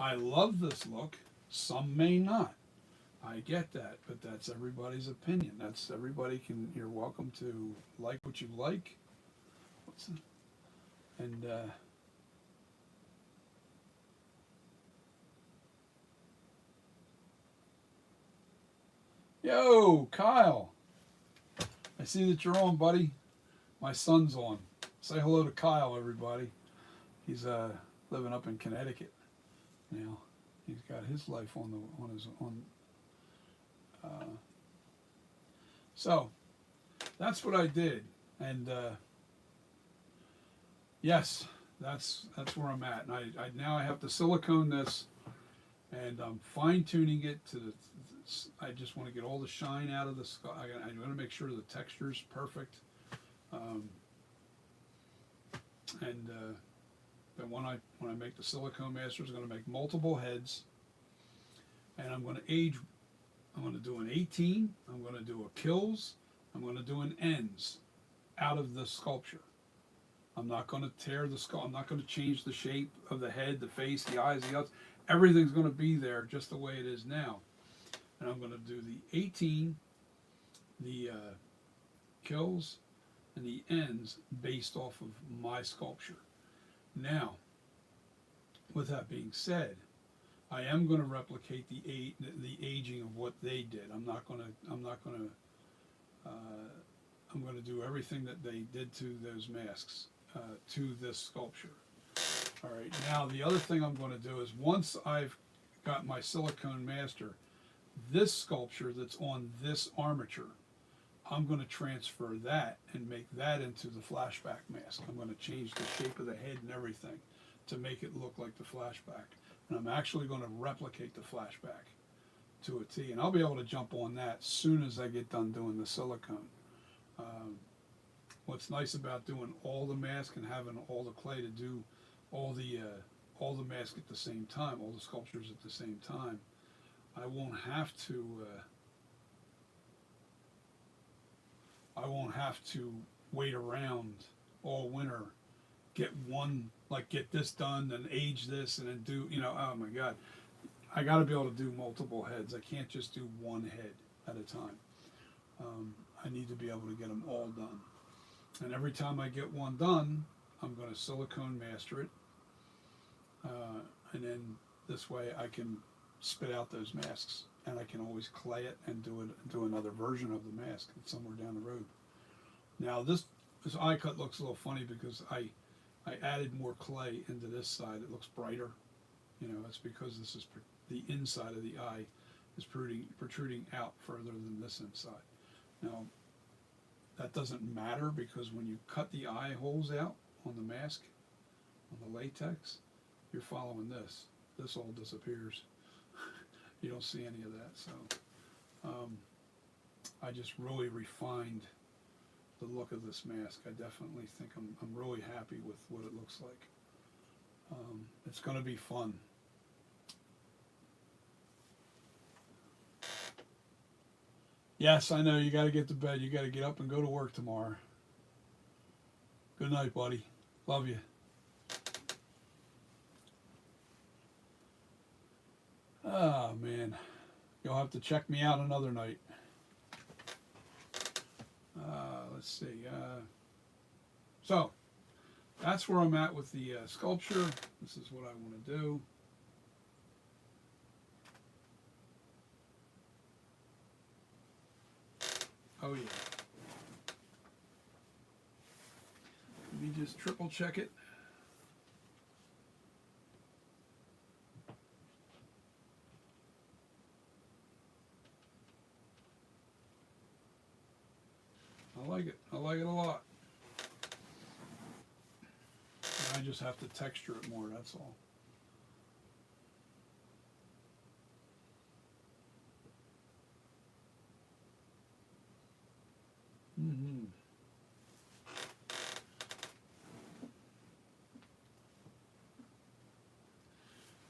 I love this look. Some may not. I get that, but that's everybody's opinion. You're welcome to like what you like. And yo, Kyle. I see that you're on, buddy. My son's on. Say hello to Kyle, everybody. He's living up in Connecticut now. He's got his life on. So that's what I did, and yes, that's where I'm at. And I now have to silicone this, and I'm fine tuning it to the. I just want to get all the shine out of the skull. I want to make sure the texture is perfect, and then when I make the silicone masters, I'm going to make multiple heads, and I'm going to age. I'm going to do an 18, I'm going to do a kills, I'm going to do an ends out of the sculpture. I'm not going to tear the skull, I'm not going to change the shape of the head, the face, the eyes, the eyes. Everything's going to be there just the way it is now. And I'm going to do the 18, the kills, and the ends based off of my sculpture. Now, with that being said, I am going to replicate the aging of what they did. I'm going to do everything that they did to those masks to this sculpture. All right. Now the other thing I'm going to do is once I've got my silicone master, this sculpture that's on this armature, I'm going to transfer that and make that into the flashback mask. I'm going to change the shape of the head and everything to make it look like the flashback. And I'm actually going to replicate the flashback to a T. And I'll be able to jump on that as soon as I get done doing the silicone. Um, what's nice about doing all the mask and having all the clay to do all the mask at the same time, all the sculptures at the same time, I won't have to. I won't have to wait around all winter, get this done, then age this, and then do, oh my God. I got to be able to do multiple heads. I can't just do one head at a time. I need to be able to get them all done. And every time I get one done, I'm going to silicone master it. And then this way I can spit out those masks, and I can always clay it and do another version of the mask somewhere down the road. Now this eye cut looks a little funny because I added more clay into this side. It looks brighter. It's because this is the inside of the eye is protruding out further than this inside. Now that doesn't matter, because when you cut the eye holes out on the mask, on the latex, you're following this. This all disappears. You don't see any of that. So I just really refined the look of this mask. I definitely think I'm really happy with what it looks like. It's going to be fun. Yes, I know, you got to get to bed. You got to get up and go to work tomorrow. Good night, buddy. Love you. Oh, man. You'll have to check me out another night. Let's see. So, that's where I'm at with the sculpture. This is what I want to do. Oh, yeah. Let me just triple check it. I like it. I like it a lot. I just have to texture it more, that's all. Mm-hmm.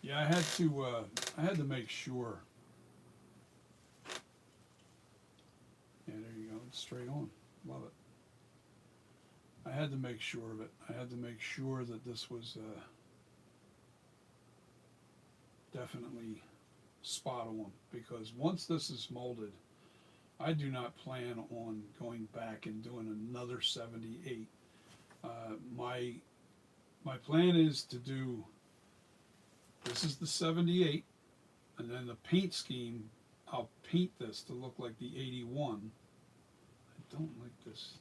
Yeah, I had to make sure. Yeah, there you go. It's straight on. Love it. I had to make sure of it. I had to make sure that this was definitely spot on, because once this is molded, I do not plan on going back and doing another 78. My plan is to do, this is the 78, and then the paint scheme, I'll paint this to look like the 81. I don't like this.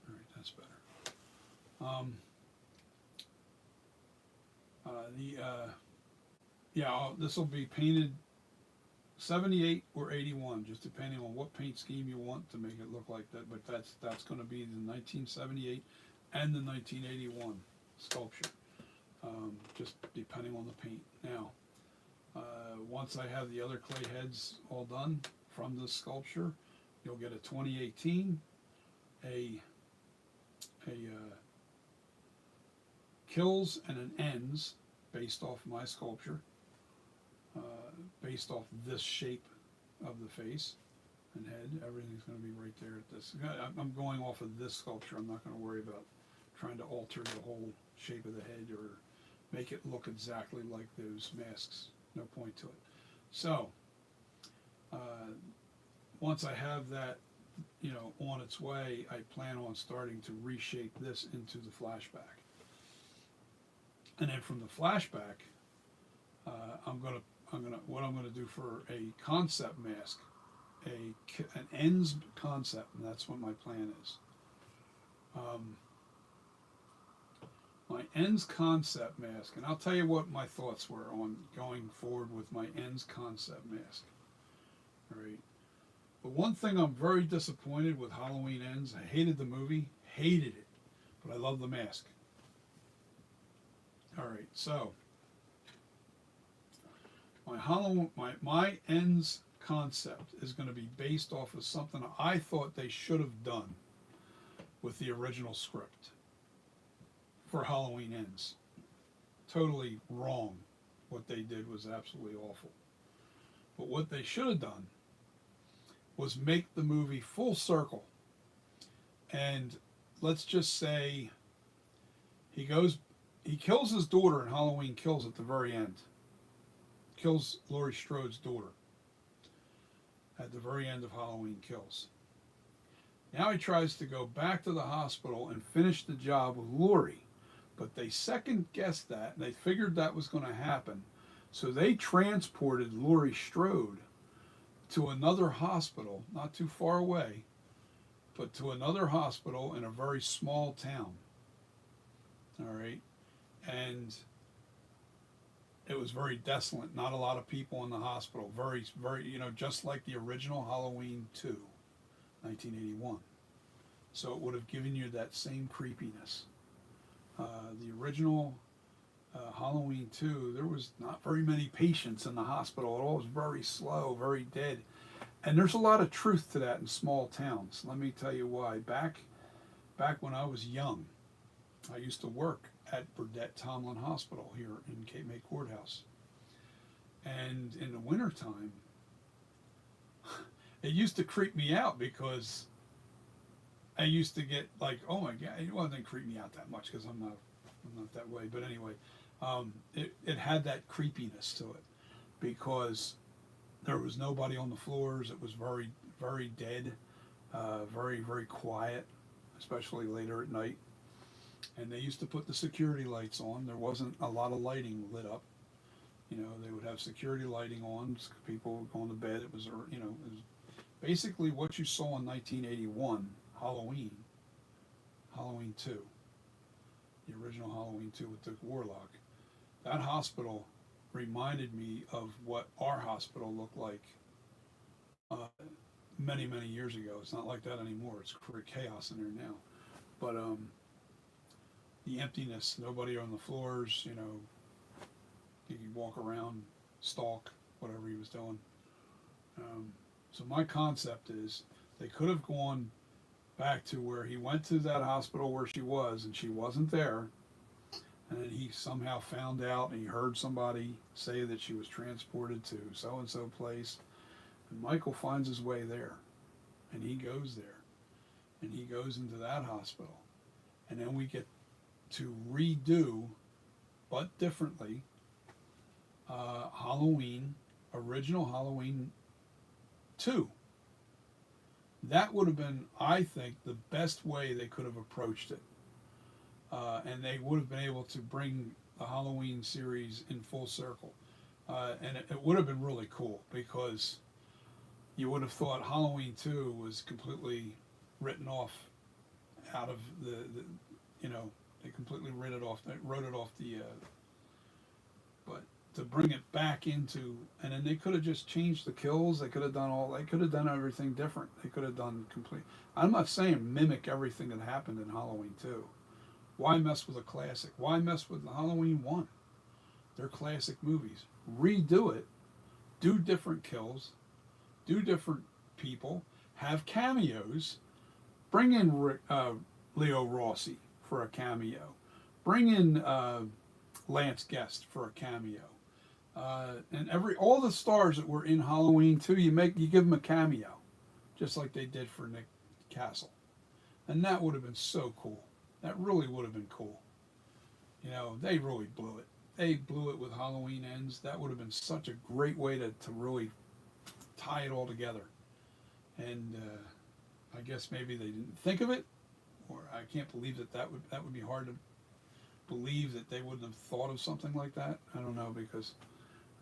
All right, that's better. This will be painted 78 or 81, just depending on what paint scheme you want to make it look like that. But that's going to be the 1978 and the 1981 sculpture, just depending on the paint. Now, once I have the other clay heads all done from this sculpture, you'll get a 2018, a kills and an ends based off my sculpture, based off this shape of the face and head. Everything's going to be right there at this. I'm going off of this sculpture. I'm not going to worry about trying to alter the whole shape of the head or make it look exactly like those masks. No point to it. So once I have that, on its way, I plan on starting to reshape this into the flashback. And then from the flashback, what I'm gonna do for a concept mask, an ends concept, and that's what my plan is. My ends concept mask, and I'll tell you what my thoughts were on going forward with my ends concept mask. All right. But one thing I'm very disappointed with Halloween Ends. I hated the movie, hated it, but I love the mask. All right, so My Halloween, my ends concept is going to be based off of something I thought they should have done with the original script for Halloween Ends. Totally wrong. What they did was absolutely awful. But what they should have done was make the movie full circle. And let's just say he kills his daughter in Halloween Kills at the very end. Kills Laurie Strode's daughter at the very end of Halloween Kills. Now he tries to go back to the hospital and finish the job with Laurie. But they second guessed that, and they figured that was going to happen. So they transported Laurie Strode to another hospital, not too far away, but to another hospital in a very small town. All right. And it was very desolate. Not a lot of people in the hospital. Very, very, just like the original Halloween 2, 1981. So it would have given you that same creepiness. The original Halloween 2, there was not very many patients in the hospital at all. It was very slow, very dead. And there's a lot of truth to that in small towns. Let me tell you why. Back when I was young, I used to work at Burdett Tomlin Hospital here in Cape May Courthouse. And in the wintertime, it used to creep me out because I used to get like, oh my God, it didn't creep me out that much because I'm not that way. But anyway, it had that creepiness to it because there was nobody on the floors. It was very, very dead, very, very quiet, especially later at night. And they used to put the security lights on. There wasn't a lot of lighting lit up. They would have security lighting on. People would go to bed. It was basically what you saw in 1981 Halloween 2, the original Halloween 2 with Dick Warlock. That hospital reminded me of what our hospital looked like many, many years ago. It's not like that anymore. It's chaos in there now. But the emptiness, nobody on the floors, you could walk around, stalk, whatever he was doing. So my concept is they could have gone back to where he went to that hospital where she was and she wasn't there, and then he somehow found out and he heard somebody say that she was transported to so-and-so place, and Michael finds his way there, and he goes there, and he goes into that hospital, and then we get to redo, but differently, original Halloween 2. That would have been, I think, the best way they could have approached it. And they would have been able to bring the Halloween series in full circle. And it would have been really cool because you would have thought Halloween 2 was completely written off out of they completely wrote it off but to bring it back into, and then they could have just changed the kills. They could have done everything different. They could have done complete. I'm not saying mimic everything that happened in Halloween 2. Why mess with a classic? Why mess with Halloween 1? They're classic movies. Redo it. Do different kills. Do different people. Have cameos. Bring in Leo Rossi for a cameo. Bring in Lance Guest for a cameo. And all the stars that were in Halloween 2, you give them a cameo, just like they did for Nick Castle, and that would have been so cool. That really would have been cool. They really blew it. They blew it with Halloween Ends. That would have been such a great way to really tie it all together. And I guess maybe they didn't think of it, or I can't believe that would be hard to believe that they wouldn't have thought of something like that. I don't know, because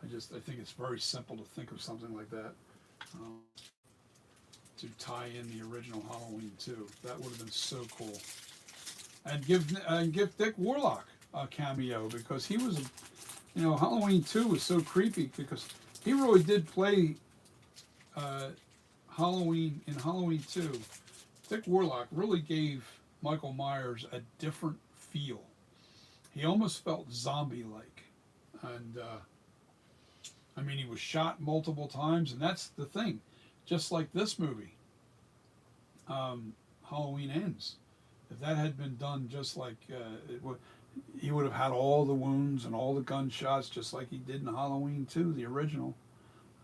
I think it's very simple to think of something like that to tie in the original Halloween 2. That would have been so cool. And give Dick Warlock a cameo, because he was, Halloween 2 was so creepy because he really did play Halloween in Halloween 2. Dick Warlock really gave Michael Myers a different feel. He almost felt zombie-like, and I mean, he was shot multiple times, and that's the thing. Just like this movie, Halloween Ends. If that had been done just like it would, he would have had all the wounds and all the gunshots, just like he did in Halloween 2, the original.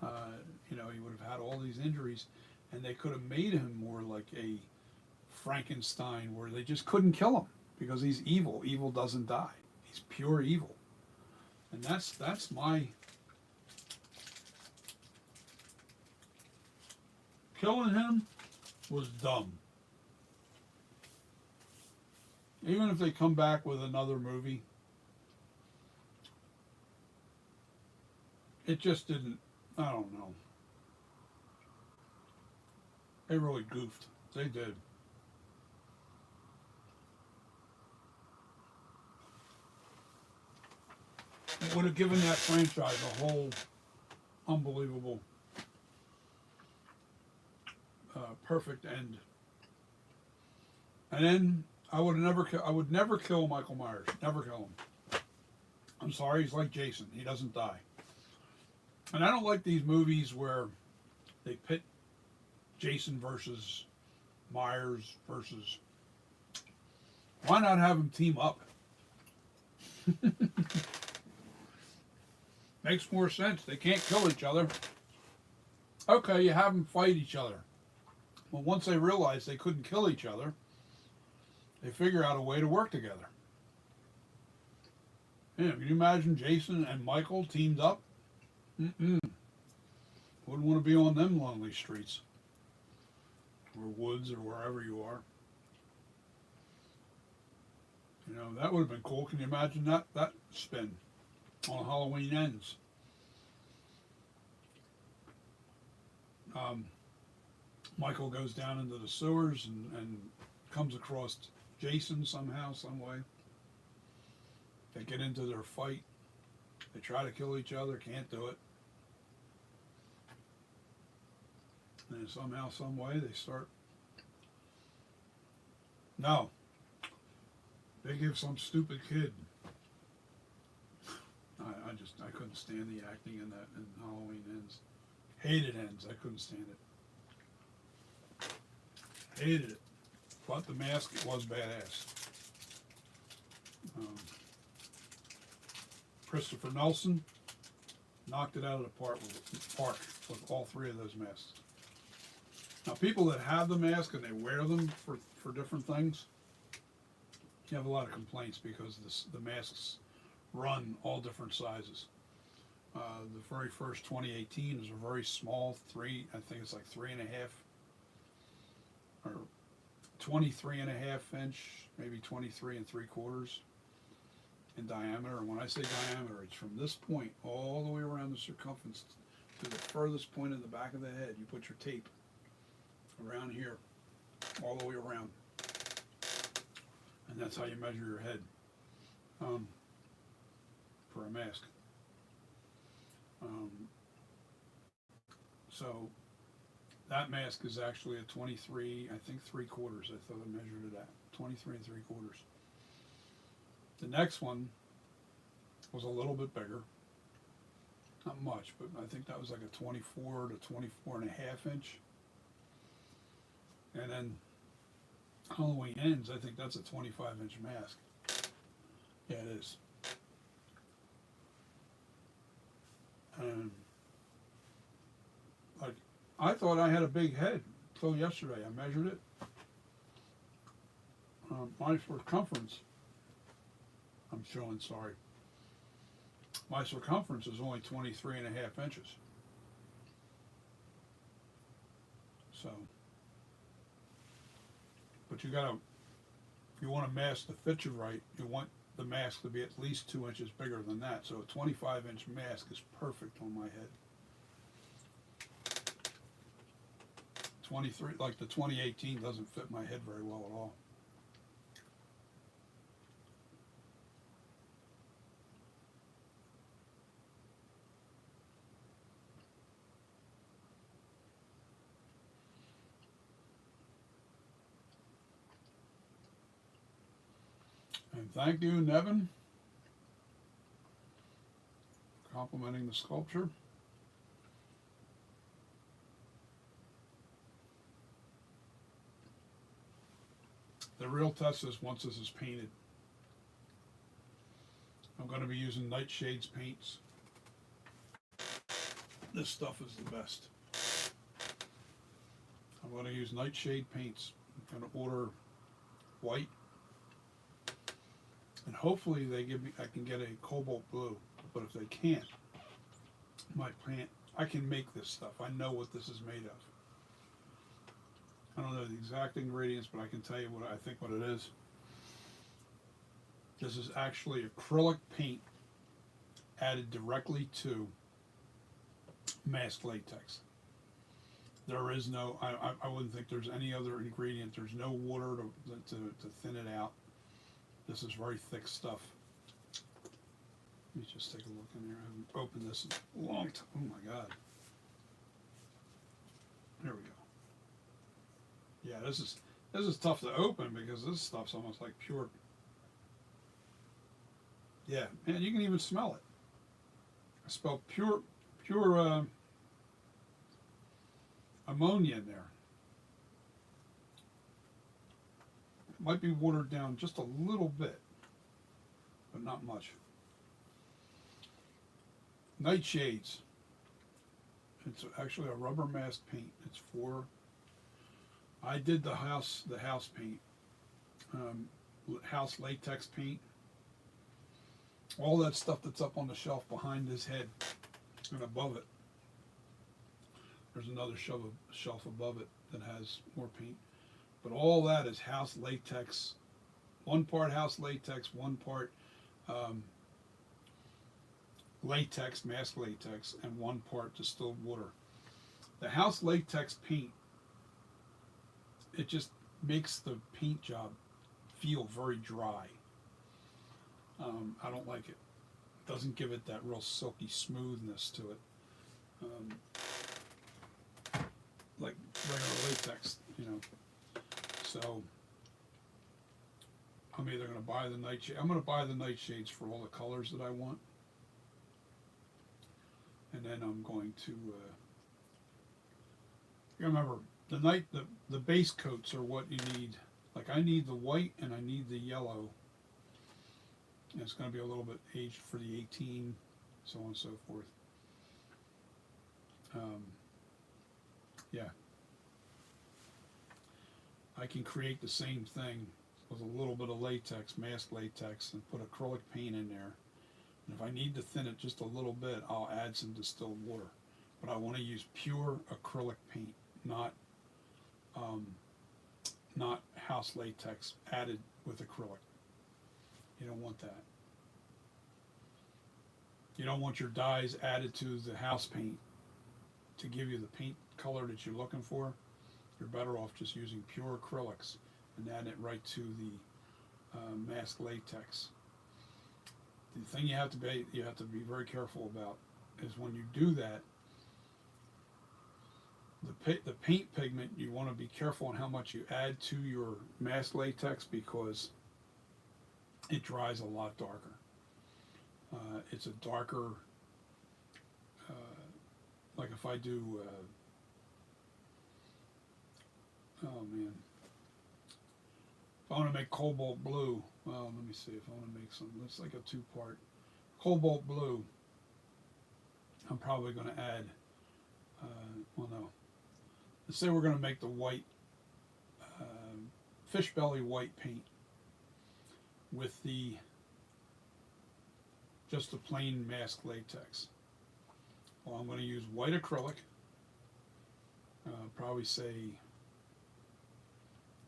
Uh, he would have had all these injuries, and they could have made him more like a Frankenstein, where they just couldn't kill him because he's evil. Evil doesn't die. He's pure evil, and that's my killing him was dumb. Even if they come back with another movie, it just didn't. I don't know. They really goofed. They did. It would have given that franchise a whole unbelievable, perfect end. And then I would never kill Michael Myers. Never kill him. I'm sorry. He's like Jason. He doesn't die. And I don't like these movies where they pit Jason versus Myers versus. Why not have them team up? Makes more sense. They can't kill each other. Okay, you have them fight each other. Well, once they realize they couldn't kill each other, they figure out a way to work together. Yeah, can you imagine Jason and Michael teamed up? Mm-mm. Wouldn't want to be on them lonely streets. Or woods or wherever you are. That would have been cool. Can you imagine that spin on Halloween Ends? Michael goes down into the sewers and comes across Jason somehow, some way. They get into their fight. They try to kill each other, can't do it. And somehow, some way, they start. No. They give some stupid kid. I couldn't stand the acting in that in Halloween Ends. Hated Ends. I couldn't stand it. Hated it. But the mask was badass. Christopher Nelson knocked it out of the park with all three of those masks. Now, people that have the mask and they wear them for different things, you have a lot of complaints because the masks run all different sizes. The very first 2018 is a very small I think it's like 3.5 or 23.5 inch, maybe 23 3/4 in diameter. And when I say diameter, it's from this point all the way around the circumference to the furthest point in the back of the head. You put your tape around here, all the way around. And that's how you measure your head for a mask. So that mask is actually a 23, I think 3/4. I thought I measured it at 23 3/4. The next one was a little bit bigger. Not much, but I think that was like a 24 to 24.5 inch. And then Halloween Ends, I think that's a 25-inch mask. Yeah, it is. And like, I thought I had a big head until yesterday. I measured it. My circumference, I'm showing, sorry. My circumference is only 23.5 inches. So, but if you want a mask to fit you right, you want the mask to be at least 2 inches bigger than that. So a 25-inch mask is perfect on my head. 23, like the 2018 doesn't fit my head very well at all. And thank you, Nevin, for complimenting the sculpture. The real test is once this is painted. I'm going to be using Nightshades paints. This stuff is the best. I'm going to use Nightshade paints. I'm going to order white, and hopefully they give me, I can get a cobalt blue. But if they can't, my plant, I can make this stuff. I know what this is made of. I don't know the exact ingredients, but I can tell you what I think what it is. This is actually acrylic paint added directly to masked latex. There is no, I wouldn't think there's any other ingredient. There's no water to thin it out. This is very thick stuff. Let me just take a look in here. I haven't opened this in a long time. Oh my God. There we go. Yeah, this is tough to open because this stuff's almost like pure. Yeah, man, you can even smell it. I smell pure ammonia in there. It might be watered down just a little bit, but not much. Nightshades. It's actually a rubber mask paint. It's for. I did the house paint, house latex paint. All that stuff that's up on the shelf behind his head and above it. There's another shelf above it that has more paint. But all that is house latex. One part house latex, one part latex, mask latex, and one part distilled water. The house latex paint, it just makes the paint job feel very dry. I don't like it. It doesn't give it that real silky smoothness to it. Like regular latex, you know. So I'm either going to buy the nightshade. I'm going to buy the nightshades for all the colors that I want, and then I'm going to. You remember the base coats are what you need. Like I need the white and I need the yellow. And it's going to be a little bit aged for the 18, so on and so forth. Yeah. I can create the same thing with a little bit of latex, masked latex, and put acrylic paint in there. And if I need to thin it just a little bit, I'll add some distilled water. But I want to use pure acrylic paint, not house latex added with acrylic. You don't want that. You don't want your dyes added to the house paint to give you the paint color that you're looking for. You're better off just using pure acrylics and add it right to the masked latex. The thing you have to be very careful about is when you do that, the paint pigment, you want to be careful on how much you add to your masked latex because it dries a lot darker. It's a darker, like if I do, oh man, if I want to make cobalt blue, well, let me see if I want to make some, it's like a two-part. Cobalt blue, I'm probably going to add, well no, let's say we're going to make the white, fish belly white paint with the just the plain masked latex. Well, I'm going to use white acrylic, probably say,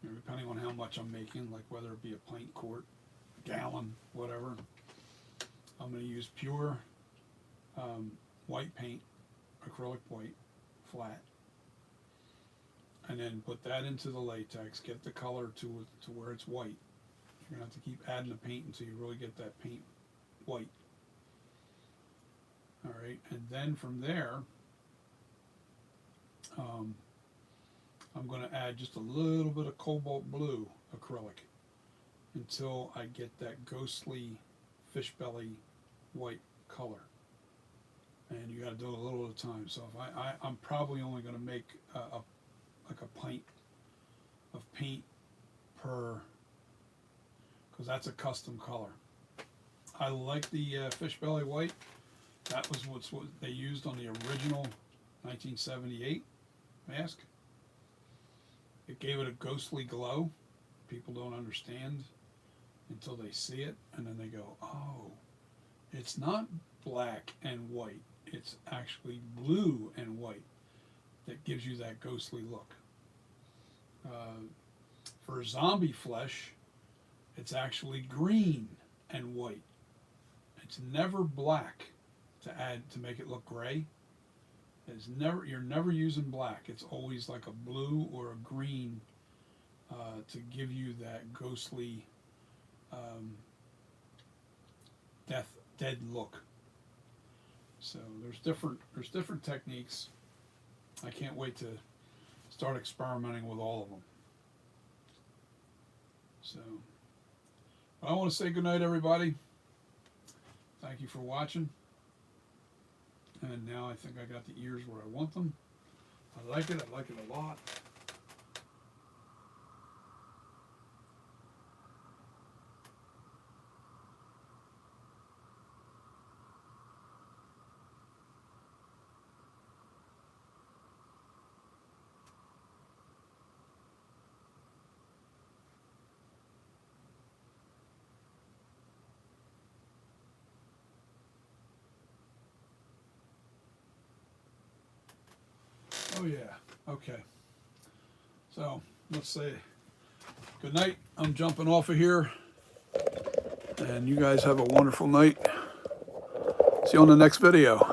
you know, depending on how much I'm making, like whether it be a pint, quart, gallon, whatever. I'm going to use pure white paint, acrylic white, flat, and then put that into the latex, get the color to where it's white. You're going to have to keep adding the paint until you really get that paint white. All right, and then from there, I'm going to add just a little bit of cobalt blue acrylic until I get that ghostly fish belly white color. And you got to do it a little at a time. So if I'm probably only going to make like a pint of paint per because that's a custom color. I like the fish belly white. That was what they used on the original 1978 mask. It gave it a ghostly glow. People don't understand until they see it, and then they go, oh, it's not black and white. It's actually blue and white that gives you that ghostly look. For zombie flesh, it's actually green and white. It's never black to make it look gray. You're never using black. It's always like a blue or a green to give you that ghostly dead look. So there's different techniques. I can't wait to start experimenting with all of them. So I want to say good night, everybody. Thank you for watching. And now I think I got the ears where I want them. I like it a lot. Oh yeah, okay. So let's say good night. I'm jumping off of here, and you guys have a wonderful night. See you on the next video.